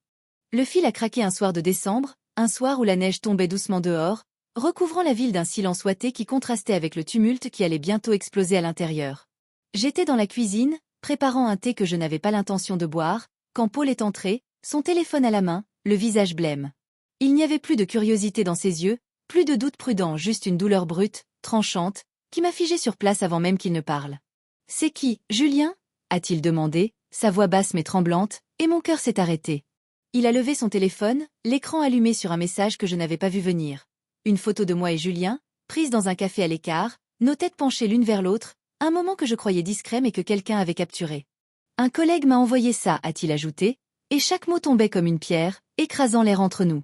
Le fil a craqué un soir de décembre, un soir où la neige tombait doucement dehors, recouvrant la ville d'un silence ouaté qui contrastait avec le tumulte qui allait bientôt exploser à l'intérieur. J'étais dans la cuisine, préparant un thé que je n'avais pas l'intention de boire, quand Paul est entré, son téléphone à la main, le visage blême. Il n'y avait plus de curiosité dans ses yeux, plus de doute prudent, juste une douleur brute, tranchante, qui m'a figé sur place avant même qu'il ne parle. « C'est qui, Julien ?» a-t-il demandé, sa voix basse mais tremblante, et mon cœur s'est arrêté. Il a levé son téléphone, l'écran allumé sur un message que je n'avais pas vu venir. Une photo de moi et Julien, prise dans un café à l'écart, nos têtes penchées l'une vers l'autre, un moment que je croyais discret mais que quelqu'un avait capturé. « Un collègue m'a envoyé ça », a-t-il ajouté, et chaque mot tombait comme une pierre, écrasant l'air entre nous.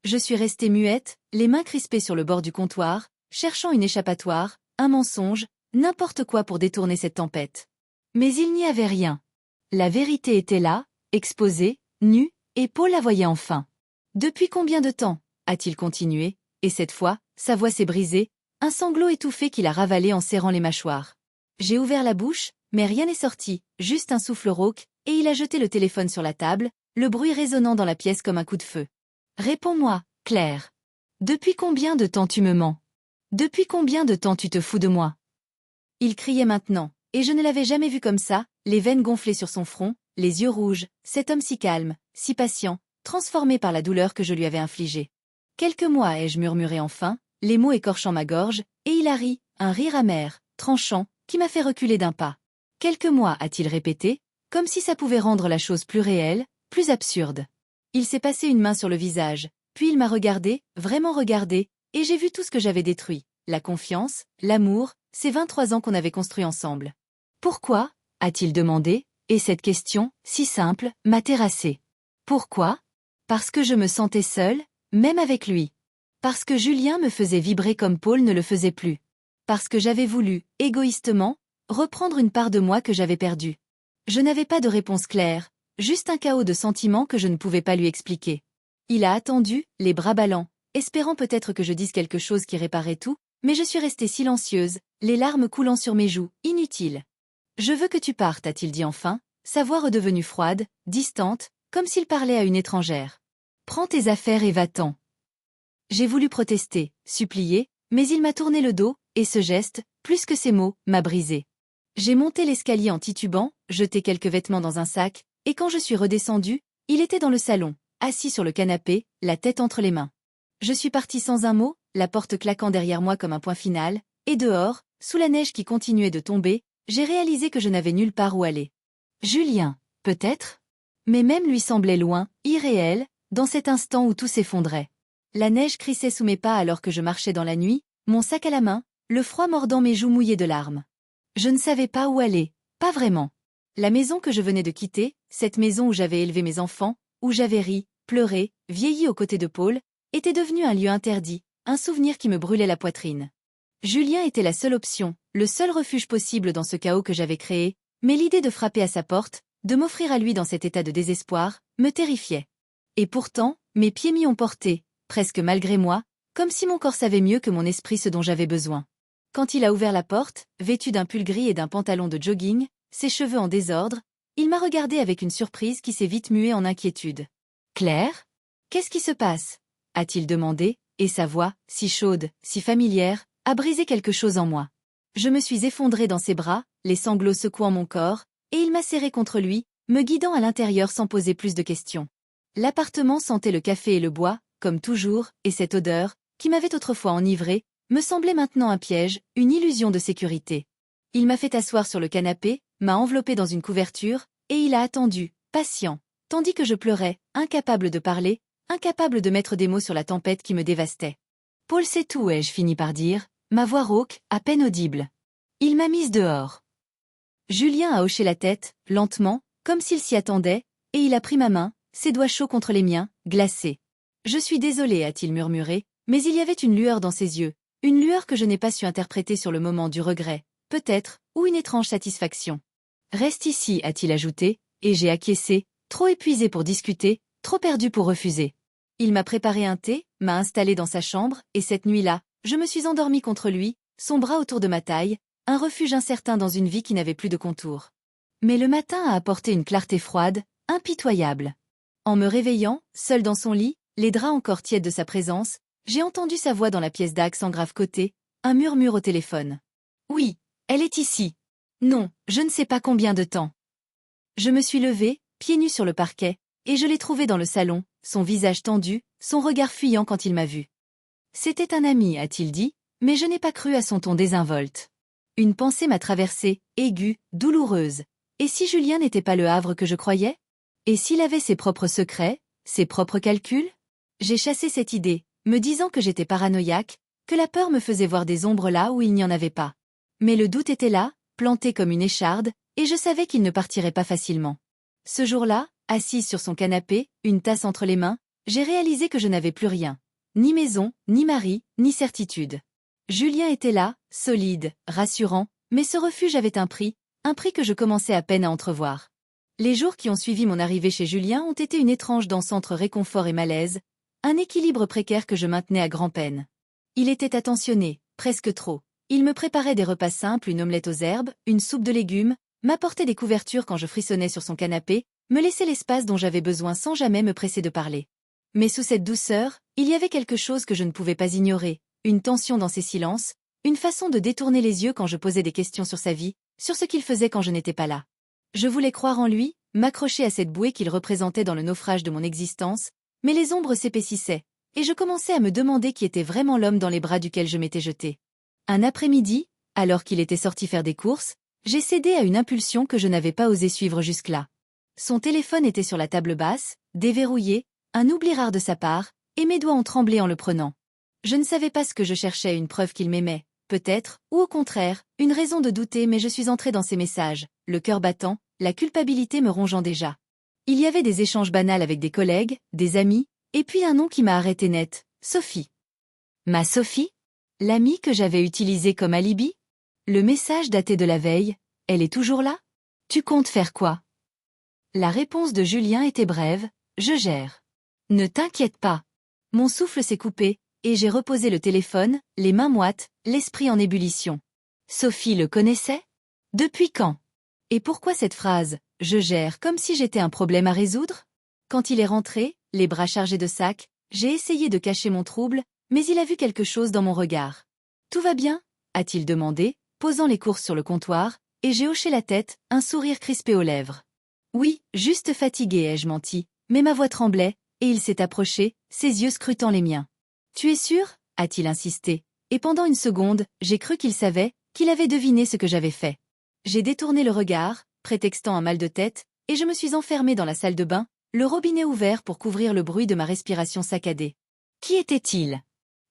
Je suis restée muette, les mains crispées sur le bord du comptoir, cherchant une échappatoire, un mensonge, n'importe quoi pour détourner cette tempête. Mais il n'y avait rien. La vérité était là, exposée, nue, et Paul la voyait enfin. « Depuis combien de temps ?» a-t-il continué, et cette fois, sa voix s'est brisée, un sanglot étouffé qu'il a ravalé en serrant les mâchoires. J'ai ouvert la bouche, mais rien n'est sorti, juste un souffle rauque, et il a jeté le téléphone sur la table, le bruit résonnant dans la pièce comme un coup de feu. « Réponds-moi, Claire. Depuis combien de temps tu me mens? Depuis combien de temps tu te fous de moi ?» Il criait maintenant, et je ne l'avais jamais vu comme ça, les veines gonflées sur son front, les yeux rouges, cet homme si calme, si patient, transformé par la douleur que je lui avais infligée. « Quelques mois, ai-je murmuré enfin, les mots écorchant ma gorge, et il a ri, un rire amer, tranchant, qui m'a fait reculer d'un pas. « Quelques mois, a-t-il répété, comme si ça pouvait rendre la chose plus réelle, plus absurde. Il s'est passé une main sur le visage, puis il m'a regardé, vraiment regardé, et j'ai vu tout ce que j'avais détruit, la confiance, l'amour, ces 23 ans qu'on avait construits ensemble. « Pourquoi ?» a-t-il demandé, et cette question, si simple, m'a terrassée. Pourquoi? Parce que je me sentais seule, même avec lui. Parce que Julien me faisait vibrer comme Paul ne le faisait plus. Parce que j'avais voulu, égoïstement, reprendre une part de moi que j'avais perdue. Je n'avais pas de réponse claire, juste un chaos de sentiments que je ne pouvais pas lui expliquer. Il a attendu, les bras ballants, espérant peut-être que je dise quelque chose qui réparait tout, mais je suis restée silencieuse, les larmes coulant sur mes joues, inutile. Je veux que tu partes, a-t-il dit enfin, sa voix redevenue froide, distante, comme s'il parlait à une étrangère. Prends tes affaires et va-t'en. J'ai voulu protester, supplier, mais il m'a tourné le dos, et ce geste, plus que ces mots, m'a brisé. J'ai monté l'escalier en titubant, jeté quelques vêtements dans un sac, et quand je suis redescendue, il était dans le salon, assis sur le canapé, la tête entre les mains. Je suis partie sans un mot, la porte claquant derrière moi comme un point final, et dehors, sous la neige qui continuait de tomber, j'ai réalisé que je n'avais nulle part où aller. Julien, peut-être? Mais même lui semblait loin, irréel, dans cet instant où tout s'effondrait. La neige crissait sous mes pas alors que je marchais dans la nuit, mon sac à la main, le froid mordant mes joues mouillées de larmes. Je ne savais pas où aller, pas vraiment. La maison que je venais de quitter, cette maison où j'avais élevé mes enfants, où j'avais ri, pleuré, vieilli aux côtés de Paul, était devenue un lieu interdit, un souvenir qui me brûlait la poitrine. Julien était la seule option, le seul refuge possible dans ce chaos que j'avais créé, mais l'idée de frapper à sa porte, de m'offrir à lui dans cet état de désespoir, me terrifiait. Et pourtant, mes pieds m'y ont porté, presque malgré moi, comme si mon corps savait mieux que mon esprit ce dont j'avais besoin. Quand il a ouvert la porte, vêtu d'un pull gris et d'un pantalon de jogging, ses cheveux en désordre, il m'a regardé avec une surprise qui s'est vite muée en inquiétude. « Claire? Qu'est-ce qui se passe ?» a-t-il demandé, et sa voix, si chaude, si familière, a brisé quelque chose en moi. Je me suis effondrée dans ses bras, les sanglots secouant mon corps, et il m'a serré contre lui, me guidant à l'intérieur sans poser plus de questions. L'appartement sentait le café et le bois, comme toujours, et cette odeur, qui m'avait autrefois enivrée, me semblait maintenant un piège, une illusion de sécurité. Il m'a fait asseoir sur le canapé, m'a enveloppé dans une couverture, et il a attendu, patient, tandis que je pleurais, incapable de parler, incapable de mettre des mots sur la tempête qui me dévastait. « Paul, c'est tout » ai-je fini par dire, ma voix rauque, à peine audible. Il m'a mise dehors. Julien a hoché la tête, lentement, comme s'il s'y attendait, et il a pris ma main, ses doigts chauds contre les miens, glacés. « Je suis désolé » a-t-il murmuré, mais il y avait une lueur dans ses yeux, une lueur que je n'ai pas su interpréter sur le moment du regret, peut-être, ou une étrange satisfaction. « Reste ici » a-t-il ajouté, et j'ai acquiescé, trop épuisé pour discuter, trop perdu pour refuser. Il m'a préparé un thé, m'a installé dans sa chambre, et cette nuit-là, je me suis endormie contre lui, son bras autour de ma taille, un refuge incertain dans une vie qui n'avait plus de contours. Mais le matin a apporté une clarté froide, impitoyable. En me réveillant, seule dans son lit, les draps encore tièdes de sa présence, j'ai entendu sa voix dans la pièce d'Axe en grave côté, un murmure au téléphone. « Oui, elle est ici. » « Non, je ne sais pas combien de temps. » Je me suis levée, pieds nus sur le parquet, et je l'ai trouvé dans le salon, son visage tendu, son regard fuyant quand il m'a vu. « C'était un ami » a-t-il dit, mais je n'ai pas cru à son ton désinvolte. Une pensée m'a traversée, aiguë, douloureuse. Et si Julien n'était pas le Havre que je croyais? Et s'il avait ses propres secrets, ses propres calculs? J'ai chassé cette idée, me disant que j'étais paranoïaque, que la peur me faisait voir des ombres là où il n'y en avait pas. Mais le doute était là, planté comme une écharde, et je savais qu'il ne partirait pas facilement. Ce jour-là, assise sur son canapé, une tasse entre les mains, j'ai réalisé que je n'avais plus rien. Ni maison, ni mari, ni certitude. Julien était là, solide, rassurant, mais ce refuge avait un prix que je commençais à peine à entrevoir. Les jours qui ont suivi mon arrivée chez Julien ont été une étrange danse entre réconfort et malaise, un équilibre précaire que je maintenais à grand-peine. Il était attentionné, presque trop. Il me préparait des repas simples, une omelette aux herbes, une soupe de légumes, m'apportait des couvertures quand je frissonnais sur son canapé, me laissait l'espace dont j'avais besoin sans jamais me presser de parler. Mais sous cette douceur, il y avait quelque chose que je ne pouvais pas ignorer, une tension dans ses silences, une façon de détourner les yeux quand je posais des questions sur sa vie, sur ce qu'il faisait quand je n'étais pas là. Je voulais croire en lui, m'accrocher à cette bouée qu'il représentait dans le naufrage de mon existence, mais les ombres s'épaississaient, et je commençais à me demander qui était vraiment l'homme dans les bras duquel je m'étais jetée. Un après-midi, alors qu'il était sorti faire des courses, j'ai cédé à une impulsion que je n'avais pas osé suivre jusque-là. Son téléphone était sur la table basse, déverrouillé, un oubli rare de sa part, et mes doigts ont tremblé en le prenant. Je ne savais pas ce que je cherchais, une preuve qu'il m'aimait, peut-être, ou au contraire, une raison de douter, mais je suis entrée dans ses messages, le cœur battant, la culpabilité me rongeant déjà. Il y avait des échanges banals avec des collègues, des amis, et puis un nom qui m'a arrêté net, Sophie. Ma Sophie? L'amie que j'avais utilisée comme alibi? Le message datait de la veille, elle est toujours là? Tu comptes faire quoi? La réponse de Julien était brève, je gère. Ne t'inquiète pas. Mon souffle s'est coupé, Et j'ai reposé le téléphone, les mains moites, l'esprit en ébullition. Sophie le connaissait? Depuis quand? Et pourquoi cette phrase « je gère » comme si j'étais un problème à résoudre? Quand il est rentré, les bras chargés de sacs, j'ai essayé de cacher mon trouble, mais il a vu quelque chose dans mon regard. « Tout va bien ?» a-t-il demandé, posant les courses sur le comptoir, et j'ai hoché la tête, un sourire crispé aux lèvres. « Oui, juste fatigué, ai-je menti, mais ma voix tremblait, et il s'est approché, ses yeux scrutant les miens. « Tu es sûr ?» a-t-il insisté, et pendant une seconde, j'ai cru qu'il savait, qu'il avait deviné ce que j'avais fait. J'ai détourné le regard, prétextant un mal de tête, et je me suis enfermée dans la salle de bain, le robinet ouvert pour couvrir le bruit de ma respiration saccadée. Qui était-il?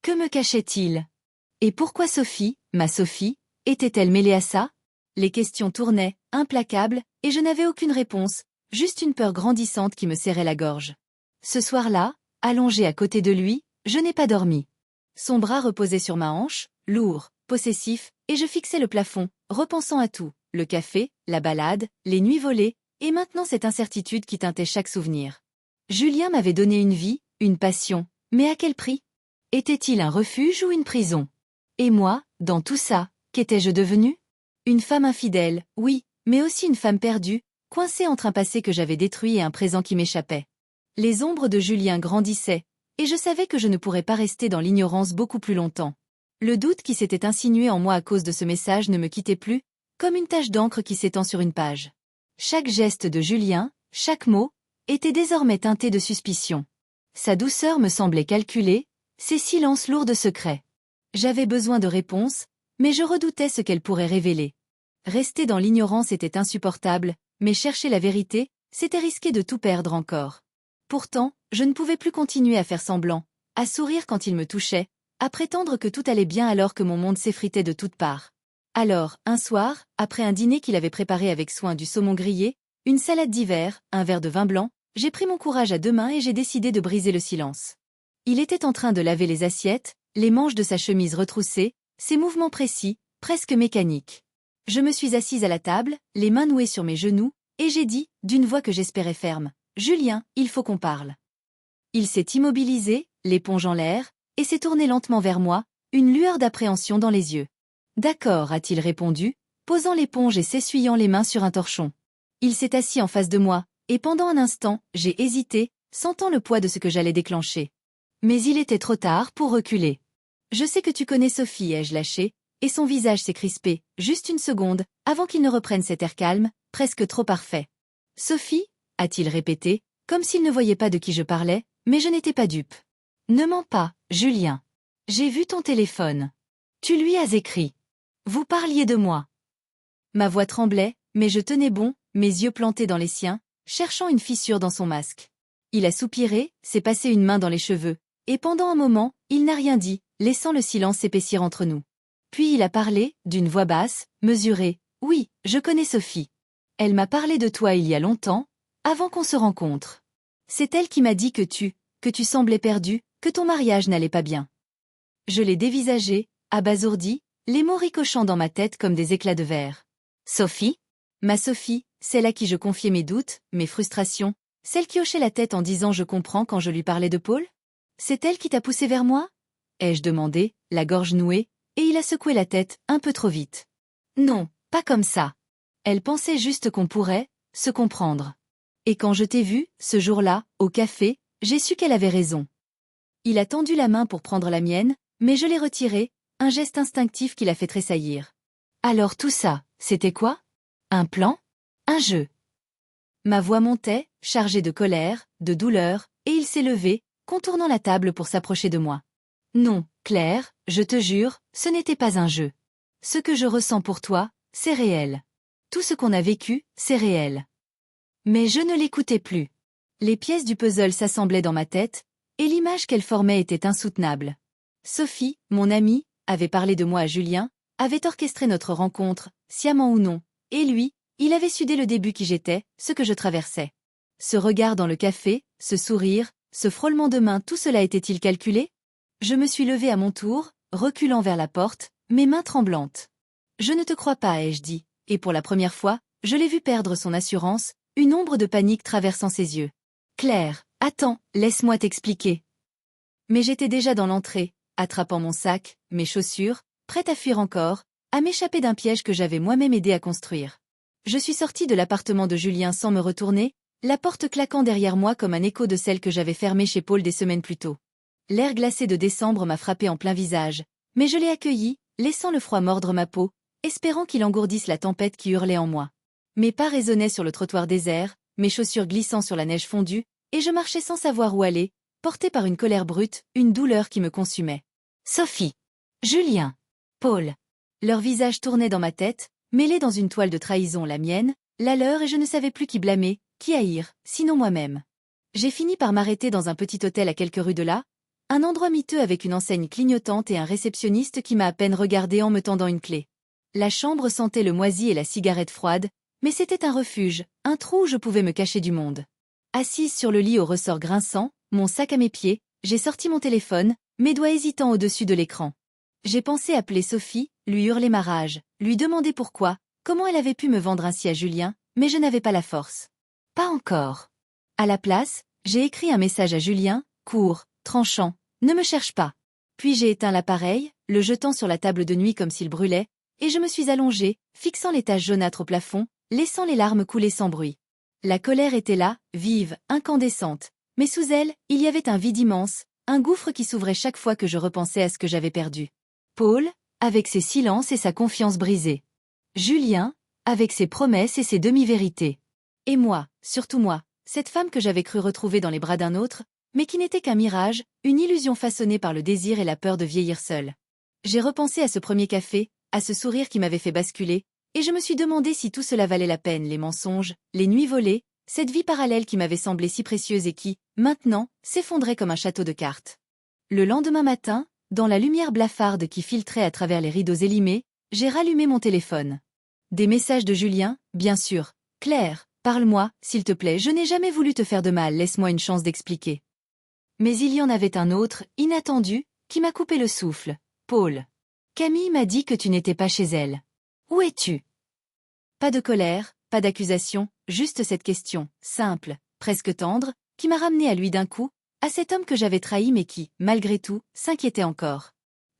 Que me cachait-il? Et pourquoi Sophie, ma Sophie, était-elle mêlée à ça? Les questions tournaient, implacables, et je n'avais aucune réponse, juste une peur grandissante qui me serrait la gorge. Ce soir-là, allongée à côté de lui, je n'ai pas dormi. Son bras reposait sur ma hanche, lourd, possessif, et je fixais le plafond, repensant à tout, le café, la balade, les nuits volées, et maintenant cette incertitude qui teintait chaque souvenir. Julien m'avait donné une vie, une passion, mais à quel prix? Était-il un refuge ou une prison? Et moi, dans tout ça, qu'étais-je devenue? Une femme infidèle, oui, mais aussi une femme perdue, coincée entre un passé que j'avais détruit et un présent qui m'échappait. Les ombres de Julien grandissaient, et je savais que je ne pourrais pas rester dans l'ignorance beaucoup plus longtemps. Le doute qui s'était insinué en moi à cause de ce message ne me quittait plus, comme une tache d'encre qui s'étend sur une page. Chaque geste de Julien, chaque mot, était désormais teinté de suspicion. Sa douceur me semblait calculée, ses silences lourds de secrets. J'avais besoin de réponses, mais je redoutais ce qu'elles pourraient révéler. Rester dans l'ignorance était insupportable, mais chercher la vérité, c'était risquer de tout perdre encore. Pourtant, je ne pouvais plus continuer à faire semblant, à sourire quand il me touchait, à prétendre que tout allait bien alors que mon monde s'effritait de toutes parts. Alors, un soir, après un dîner qu'il avait préparé avec soin du saumon grillé, une salade d'hiver, un verre de vin blanc, j'ai pris mon courage à deux mains et j'ai décidé de briser le silence. Il était en train de laver les assiettes, les manches de sa chemise retroussées, ses mouvements précis, presque mécaniques. Je me suis assise à la table, les mains nouées sur mes genoux, et j'ai dit, d'une voix que j'espérais ferme, « Julien, il faut qu'on parle. » Il s'est immobilisé, l'éponge en l'air, et s'est tourné lentement vers moi, une lueur d'appréhension dans les yeux. « D'accord, a-t-il répondu, posant l'éponge et s'essuyant les mains sur un torchon. Il s'est assis en face de moi, et pendant un instant, j'ai hésité, sentant le poids de ce que j'allais déclencher. Mais il était trop tard pour reculer. « Je sais que tu connais Sophie, ai-je lâché, et son visage s'est crispé, juste une seconde, avant qu'il ne reprenne cet air calme, presque trop parfait. « Sophie ?» a-t-il répété, comme s'il ne voyait pas de qui je parlais, mais je n'étais pas dupe. « Ne mens pas, Julien. J'ai vu ton téléphone. Tu lui as écrit. Vous parliez de moi. » Ma voix tremblait, mais je tenais bon, mes yeux plantés dans les siens, cherchant une fissure dans son masque. Il a soupiré, s'est passé une main dans les cheveux, et pendant un moment, il n'a rien dit, laissant le silence s'épaissir entre nous. Puis il a parlé, d'une voix basse, mesurée. « Oui, je connais Sophie. Elle m'a parlé de toi il y a longtemps, avant qu'on se rencontre. C'est elle qui m'a dit que tu semblais perdu, que ton mariage n'allait pas bien. » Je l'ai dévisagé, abasourdi, les mots ricochant dans ma tête comme des éclats de verre. « Sophie ? Ma Sophie, celle à qui je confiais mes doutes, mes frustrations, celle qui hochait la tête en disant « je comprends » quand je lui parlais de Paul ? C'est elle qui t'a poussé vers moi ? Ai-je demandé, la gorge nouée, et il a secoué la tête, un peu trop vite. Non, pas comme ça. Elle pensait juste qu'on pourrait se comprendre. Et quand je t'ai vu, ce jour-là, au café, j'ai su qu'elle avait raison. Il a tendu la main pour prendre la mienne, mais je l'ai retirée, un geste instinctif qui l'a fait tressaillir. Alors tout ça, c'était quoi? Un plan? Un jeu? Ma voix montait, chargée de colère, de douleur, et il s'est levé, contournant la table pour s'approcher de moi. Non, Claire, je te jure, ce n'était pas un jeu. Ce que je ressens pour toi, c'est réel. Tout ce qu'on a vécu, c'est réel. Mais je ne l'écoutais plus. Les pièces du puzzle s'assemblaient dans ma tête, et l'image qu'elle formait était insoutenable. Sophie, mon amie, avait parlé de moi à Julien, avait orchestré notre rencontre, sciemment ou non, et lui, il avait su dès le début qui j'étais, ce que je traversais. Ce regard dans le café, ce sourire, ce frôlement de main, tout cela était-il calculé? Je me suis levée à mon tour, reculant vers la porte, mes mains tremblantes. « Je ne te crois pas, ai-je dit, et pour la première fois, je l'ai vu perdre son assurance, une ombre de panique traversant ses yeux. « Claire, attends, laisse-moi t'expliquer. » Mais j'étais déjà dans l'entrée, attrapant mon sac, mes chaussures, prête à fuir encore, à m'échapper d'un piège que j'avais moi-même aidé à construire. Je suis sortie de l'appartement de Julien sans me retourner, la porte claquant derrière moi comme un écho de celle que j'avais fermée chez Paul des semaines plus tôt. L'air glacé de décembre m'a frappé en plein visage, mais je l'ai accueilli, laissant le froid mordre ma peau, espérant qu'il engourdisse la tempête qui hurlait en moi. Mes pas résonnaient sur le trottoir désert, mes chaussures glissant sur la neige fondue, et je marchais sans savoir où aller, portée par une colère brute, une douleur qui me consumait. Sophie, Julien, Paul. Leurs visages tournaient dans ma tête, mêlés dans une toile de trahison, la mienne, la leur, et je ne savais plus qui blâmer, qui haïr, sinon moi-même. J'ai fini par m'arrêter dans un petit hôtel à quelques rues de là, un endroit miteux avec une enseigne clignotante et un réceptionniste qui m'a à peine regardé en me tendant une clé. La chambre sentait le moisi et la cigarette froide, mais c'était un refuge, un trou où je pouvais me cacher du monde. Assise sur le lit au ressort grinçant, mon sac à mes pieds, j'ai sorti mon téléphone, mes doigts hésitants au-dessus de l'écran. J'ai pensé appeler Sophie, lui hurler ma rage, lui demander pourquoi, comment elle avait pu me vendre ainsi à Julien, mais je n'avais pas la force. Pas encore. À la place, j'ai écrit un message à Julien, court, tranchant, ne me cherche pas. Puis j'ai éteint l'appareil, le jetant sur la table de nuit comme s'il brûlait, et je me suis allongée, fixant les taches jaunâtres au plafond, laissant les larmes couler sans bruit. La colère était là, vive, incandescente, mais sous elle, il y avait un vide immense, un gouffre qui s'ouvrait chaque fois que je repensais à ce que j'avais perdu. Paul, avec ses silences et sa confiance brisée. Julien, avec ses promesses et ses demi-vérités. Et moi, surtout moi, cette femme que j'avais cru retrouver dans les bras d'un autre, mais qui n'était qu'un mirage, une illusion façonnée par le désir et la peur de vieillir seule. J'ai repensé à ce premier café, à ce sourire qui m'avait fait basculer, et je me suis demandé si tout cela valait la peine, les mensonges, les nuits volées, cette vie parallèle qui m'avait semblé si précieuse et qui, maintenant, s'effondrait comme un château de cartes. Le lendemain matin, dans la lumière blafarde qui filtrait à travers les rideaux élimés, j'ai rallumé mon téléphone. Des messages de Julien, bien sûr. Claire, parle-moi, s'il te plaît, je n'ai jamais voulu te faire de mal, laisse-moi une chance d'expliquer. Mais il y en avait un autre, inattendu, qui m'a coupé le souffle. Paul. Camille m'a dit que tu n'étais pas chez elle. Où es-tu? Pas de colère, pas d'accusation, juste cette question, simple, presque tendre, qui m'a ramené à lui d'un coup, à cet homme que j'avais trahi mais qui, malgré tout, s'inquiétait encore.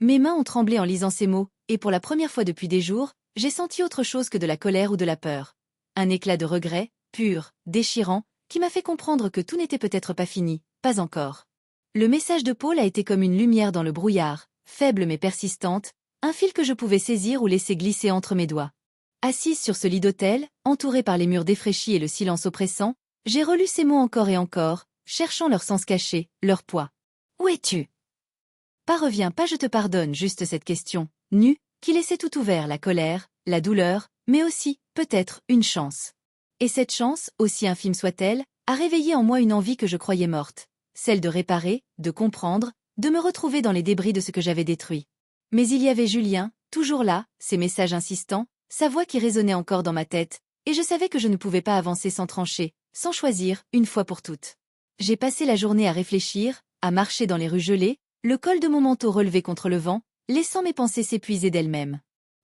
Mes mains ont tremblé en lisant ces mots, et pour la première fois depuis des jours, j'ai senti autre chose que de la colère ou de la peur. Un éclat de regret, pur, déchirant, qui m'a fait comprendre que tout n'était peut-être pas fini, pas encore. Le message de Paul a été comme une lumière dans le brouillard, faible mais persistante, un fil que je pouvais saisir ou laisser glisser entre mes doigts. Assise sur ce lit d'hôtel, entourée par les murs défraîchis et le silence oppressant, j'ai relu ces mots encore et encore, cherchant leur sens caché, leur poids. Où es-tu? Pas reviens pas je te pardonne, juste cette question, nue, qui laissait tout ouvert, la colère, la douleur, mais aussi, peut-être, une chance. Et cette chance, aussi infime soit-elle, a réveillé en moi une envie que je croyais morte, celle de réparer, de comprendre, de me retrouver dans les débris de ce que j'avais détruit. Mais il y avait Julien, toujours là, ses messages insistants, sa voix qui résonnait encore dans ma tête, et je savais que je ne pouvais pas avancer sans trancher, sans choisir, une fois pour toutes. J'ai passé la journée à réfléchir, à marcher dans les rues gelées, le col de mon manteau relevé contre le vent, laissant mes pensées s'épuiser d'elles-mêmes.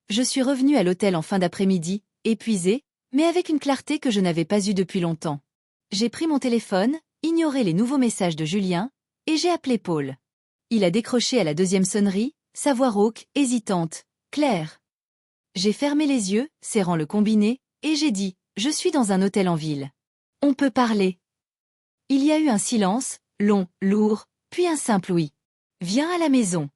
Je suis revenue à l'hôtel en fin d'après-midi, épuisée, mais avec une clarté que je n'avais pas eue depuis longtemps. J'ai pris mon téléphone, ignoré les nouveaux messages de Julien, et j'ai appelé Paul. Il a décroché à la deuxième sonnerie, sa voix rauque, hésitante. « Claire !» J'ai fermé les yeux, serrant le combiné, et j'ai dit « Je suis dans un hôtel en ville. On peut parler. » Il y a eu un silence, long, lourd, puis un simple oui. « Viens à la maison. »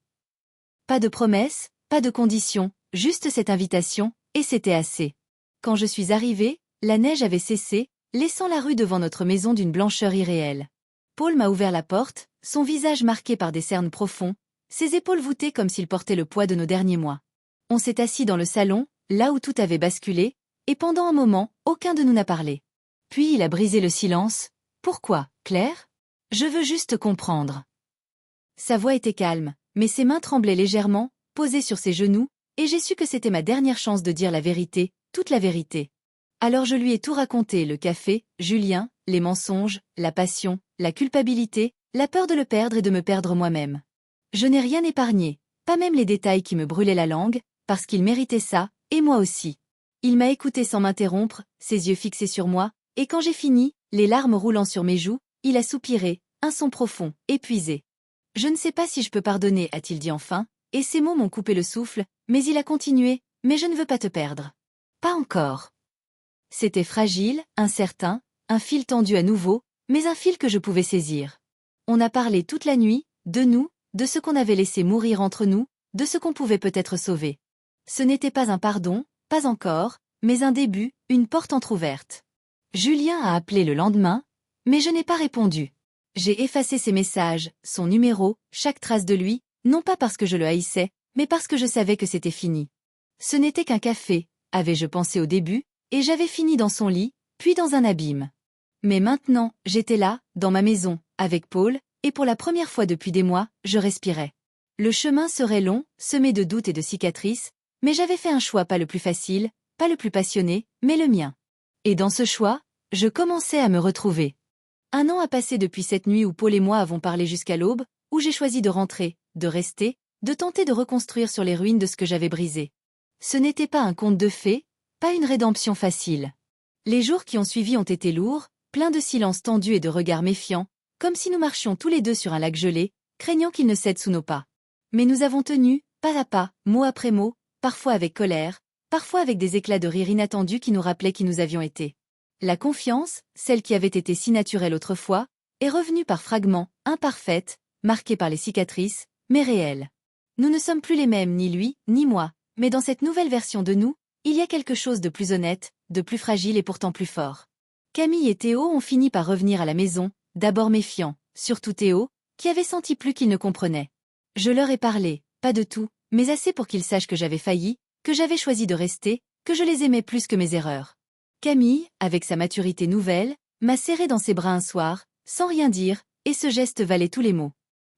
Pas de promesse, pas de condition, juste cette invitation, et c'était assez. Quand je suis arrivée, la neige avait cessé, laissant la rue devant notre maison d'une blancheur irréelle. Paul m'a ouvert la porte, son visage marqué par des cernes profonds, ses épaules voûtées comme s'il portait le poids de nos derniers mois. On s'est assis dans le salon, là où tout avait basculé, et pendant un moment, aucun de nous n'a parlé. Puis il a brisé le silence. « Pourquoi, Claire ? Je veux juste comprendre. » Sa voix était calme, mais ses mains tremblaient légèrement, posées sur ses genoux, et j'ai su que c'était ma dernière chance de dire la vérité, toute la vérité. Alors je lui ai tout raconté, le café, Julien, les mensonges, la passion, la culpabilité, la peur de le perdre et de me perdre moi-même. Je n'ai rien épargné, pas même les détails qui me brûlaient la langue, parce qu'il méritait ça, et moi aussi. Il m'a écouté sans m'interrompre, ses yeux fixés sur moi, et quand j'ai fini, les larmes roulant sur mes joues, il a soupiré, un son profond, épuisé. Je ne sais pas si je peux pardonner, a-t-il dit enfin, et ces mots m'ont coupé le souffle, mais il a continué, mais je ne veux pas te perdre. Pas encore. C'était fragile, incertain, un fil tendu à nouveau, mais un fil que je pouvais saisir. On a parlé toute la nuit, de nous, de ce qu'on avait laissé mourir entre nous, de ce qu'on pouvait peut-être sauver. Ce n'était pas un pardon, pas encore, mais un début, une porte entr'ouverte. Julien a appelé le lendemain, mais je n'ai pas répondu. J'ai effacé ses messages, son numéro, chaque trace de lui, non pas parce que je le haïssais, mais parce que je savais que c'était fini. Ce n'était qu'un café, avais-je pensé au début, et j'avais fini dans son lit, puis dans un abîme. Mais maintenant, j'étais là, dans ma maison, avec Paul, et pour la première fois depuis des mois, je respirais. Le chemin serait long, semé de doutes et de cicatrices, mais j'avais fait un choix pas le plus facile, pas le plus passionné, mais le mien. Et dans ce choix, je commençais à me retrouver. 1 an a passé depuis cette nuit où Paul et moi avons parlé jusqu'à l'aube, où j'ai choisi de rentrer, de rester, de tenter de reconstruire sur les ruines de ce que j'avais brisé. Ce n'était pas un conte de fées, pas une rédemption facile. Les jours qui ont suivi ont été lourds, pleins de silence tendu et de regards méfiants, comme si nous marchions tous les deux sur un lac gelé, craignant qu'il ne cède sous nos pas. Mais nous avons tenu, pas à pas, mot après mot, parfois avec colère, parfois avec des éclats de rire inattendus qui nous rappelaient qui nous avions été. La confiance, celle qui avait été si naturelle autrefois, est revenue par fragments, imparfaite, marquée par les cicatrices, mais réelle. Nous ne sommes plus les mêmes, ni lui, ni moi, mais dans cette nouvelle version de nous, il y a quelque chose de plus honnête, de plus fragile et pourtant plus fort. Camille et Théo ont fini par revenir à la maison, d'abord méfiants, surtout Théo, qui avait senti plus qu'il ne comprenait. Je leur ai parlé, pas de tout, mais assez pour qu'ils sachent que j'avais failli, que j'avais choisi de rester, que je les aimais plus que mes erreurs. Camille, avec sa maturité nouvelle, m'a serré dans ses bras un soir, sans rien dire, et ce geste valait tous les mots.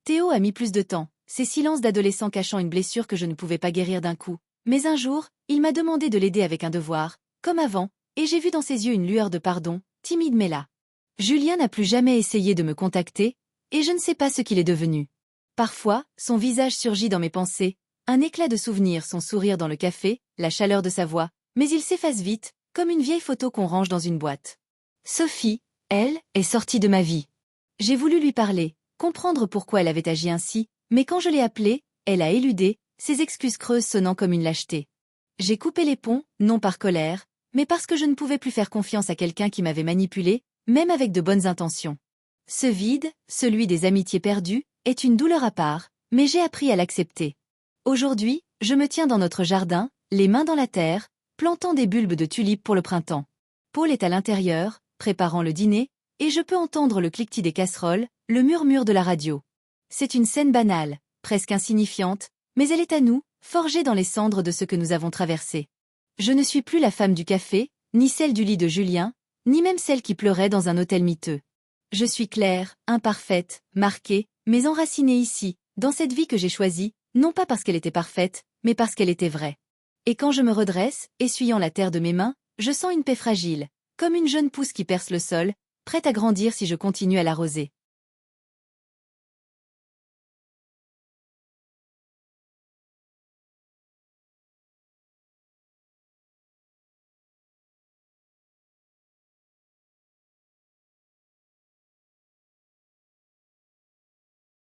Théo a mis plus de temps, ses silences d'adolescent cachant une blessure que je ne pouvais pas guérir d'un coup. Mais un jour, il m'a demandé de l'aider avec un devoir, comme avant, et j'ai vu dans ses yeux une lueur de pardon, timide mais là. Julien n'a plus jamais essayé de me contacter, et je ne sais pas ce qu'il est devenu. Parfois, son visage surgit dans mes pensées, un éclat de souvenir, son sourire dans le café, la chaleur de sa voix, mais il s'efface vite, comme une vieille photo qu'on range dans une boîte. Sophie, elle, est sortie de ma vie. J'ai voulu lui parler, comprendre pourquoi elle avait agi ainsi, mais quand je l'ai appelée, elle a éludé, ses excuses creuses sonnant comme une lâcheté. J'ai coupé les ponts, non par colère, mais parce que je ne pouvais plus faire confiance à quelqu'un qui m'avait manipulée, même avec de bonnes intentions. Ce vide, celui des amitiés perdues, est une douleur à part, mais j'ai appris à l'accepter. Aujourd'hui, je me tiens dans notre jardin, les mains dans la terre, plantant des bulbes de tulipes pour le printemps. Paul est à l'intérieur, préparant le dîner, et je peux entendre le cliquetis des casseroles, le murmure de la radio. C'est une scène banale, presque insignifiante, mais elle est à nous, forgée dans les cendres de ce que nous avons traversé. Je ne suis plus la femme du café, ni celle du lit de Julien, ni même celle qui pleurait dans un hôtel miteux. Je suis claire, imparfaite, marquée, mais enracinée ici, dans cette vie que j'ai choisie, non pas parce qu'elle était parfaite, mais parce qu'elle était vraie. Et quand je me redresse, essuyant la terre de mes mains, je sens une paix fragile, comme une jeune pousse qui perce le sol, prête à grandir si je continue à l'arroser.